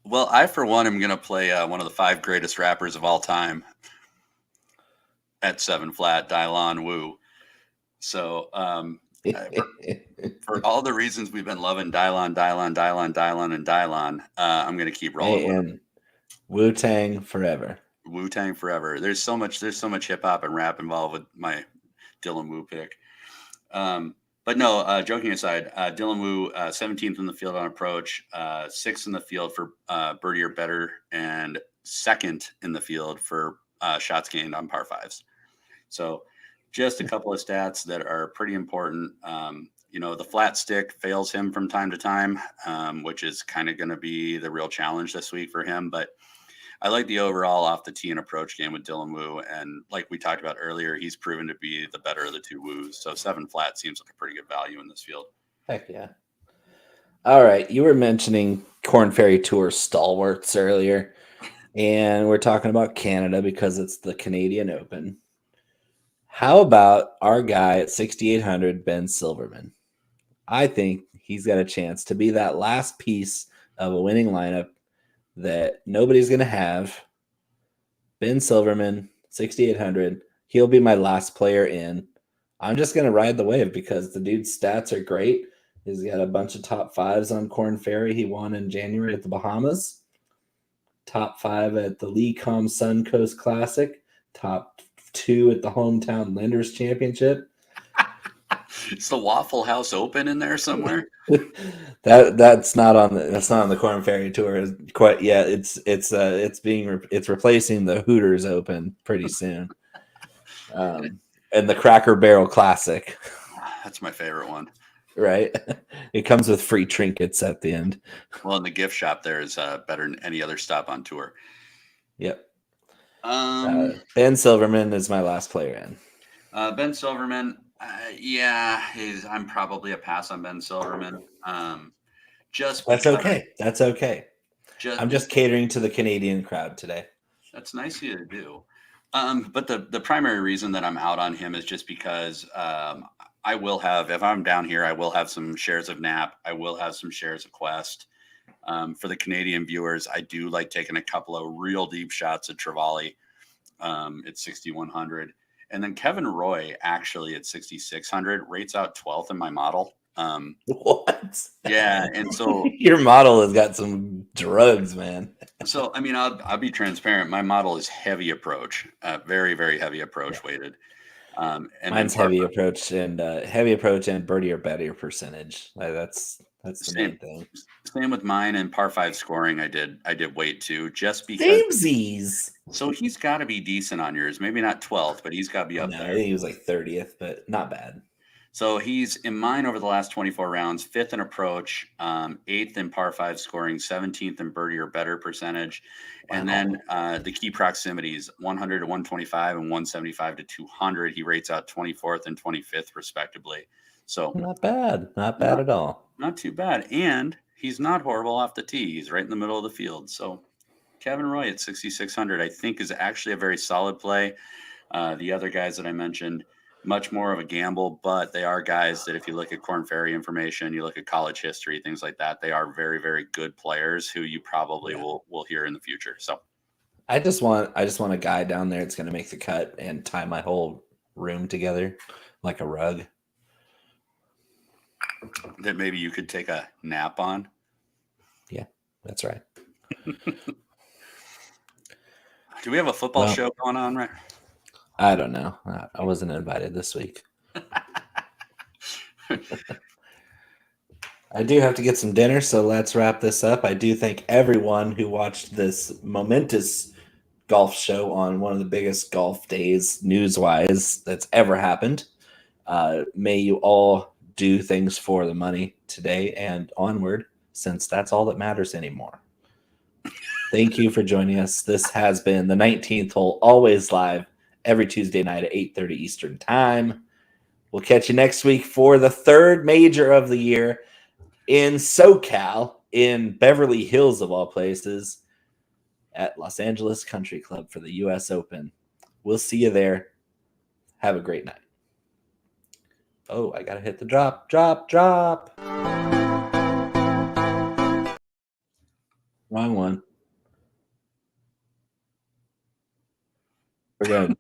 Well, I, for one, am going to play one of the 5 greatest rappers of all time at 7 flat, Dylan Wu. So for all the reasons we've been loving Dylan, I'm going to keep rolling with him. Wu-Tang forever. Wu-Tang forever. There's so much hip hop and rap involved with my Dylan Wu pick. But no, joking aside, Dylan Wu, 17th in the field on approach, 6th in the field for birdie or better, and 2nd in the field for shots gained on par fives. So just a couple of stats that are pretty important. The flat stick fails him from time to time, which is kind of going to be the real challenge this week for him. But I like the overall off the tee and approach game with Dylan Wu. And like we talked about earlier, he's proven to be the better of the two Wus. So 7 flat seems like a pretty good value in this field. Heck yeah. All right. You were mentioning Korn Ferry Tour stalwarts earlier, and we're talking about Canada because it's the Canadian Open. How about our guy at 6,800, Ben Silverman? I think he's got a chance to be that last piece of a winning lineup that nobody's going to have. Ben Silverman, 6,800. He'll be my last player in. I'm just going to ride the wave because the dude's stats are great. He's got a bunch of top 5s on Korn Ferry. He won in January at the Bahamas. Top 5 at the Lecom Suncoast Classic. Top 2 at the Hometown Lenders Championship. Is the Waffle House Open in there somewhere? that's not on the Korn Ferry Tour quite yet. It's replacing the Hooters Open pretty soon, and the Cracker Barrel Classic. That's my favorite one. Right, it comes with free trinkets at the end. Well, and the gift shop there is better than any other stop on tour. Yep. Ben Silverman is my last player in. Ben Silverman. I'm probably a pass on Ben Silverman. Just that's okay. That's okay. I'm just catering to the Canadian crowd today. That's nice of you to do. But the primary reason that I'm out on him is just because I will have, if I'm down here, I will have some shares of Nap. I will have some shares of Quest. For the Canadian viewers, I do like taking a couple of real deep shots at Trevally at 6,100. And then Kevin Roy, actually at 6,600, rates out 12th in my model. What? Yeah, and so your model has got some drugs, man. So I mean, I'll be transparent. My model is heavy approach, very very heavy approach weighted. And mine's heavy approach and birdie or better percentage. That's the main thing. Same with mine and par 5 scoring. I did weight too, just because. Samesies. So he's got to be decent on yours. Maybe not 12th, but he's got to be up there. I think he was like 30th, but not bad. So he's in mine over the last 24 rounds, 5th in approach, 8th in par 5 scoring, 17th in birdie or better percentage. Wow. And then the key proximities, 100 to 125 and 175 to 200. He rates out 24th and 25th respectively. So not bad at all. Not too bad. And he's not horrible off the tee. He's right in the middle of the field. So Kevin Roy at 6,600, I think, is actually a very solid play. The other guys that I mentioned, much more of a gamble, but they are guys that if you look at Korn Ferry information, you look at college history, things like that, they are very, very good players who you probably will hear in the future. So I just want a guy down there that's going to make the cut and tie my whole room together like a rug. That maybe you could take a nap on. Yeah, that's right. Do we have a football show going on, right? I don't know. I wasn't invited this week. I do have to get some dinner, so let's wrap this up. I do thank everyone who watched this momentous golf show on one of the biggest golf days, news-wise, that's ever happened. May you all do things for the money today and onward, since that's all that matters anymore. Thank you for joining us. This has been the 19th hole, always live every Tuesday night at 8:30 Eastern time. We'll catch you next week for the third major of the year in SoCal, in Beverly Hills of all places, at Los Angeles Country Club for the U.S. Open. We'll see you there. Have a great night. Oh, I got to hit the drop. Wrong one. We're going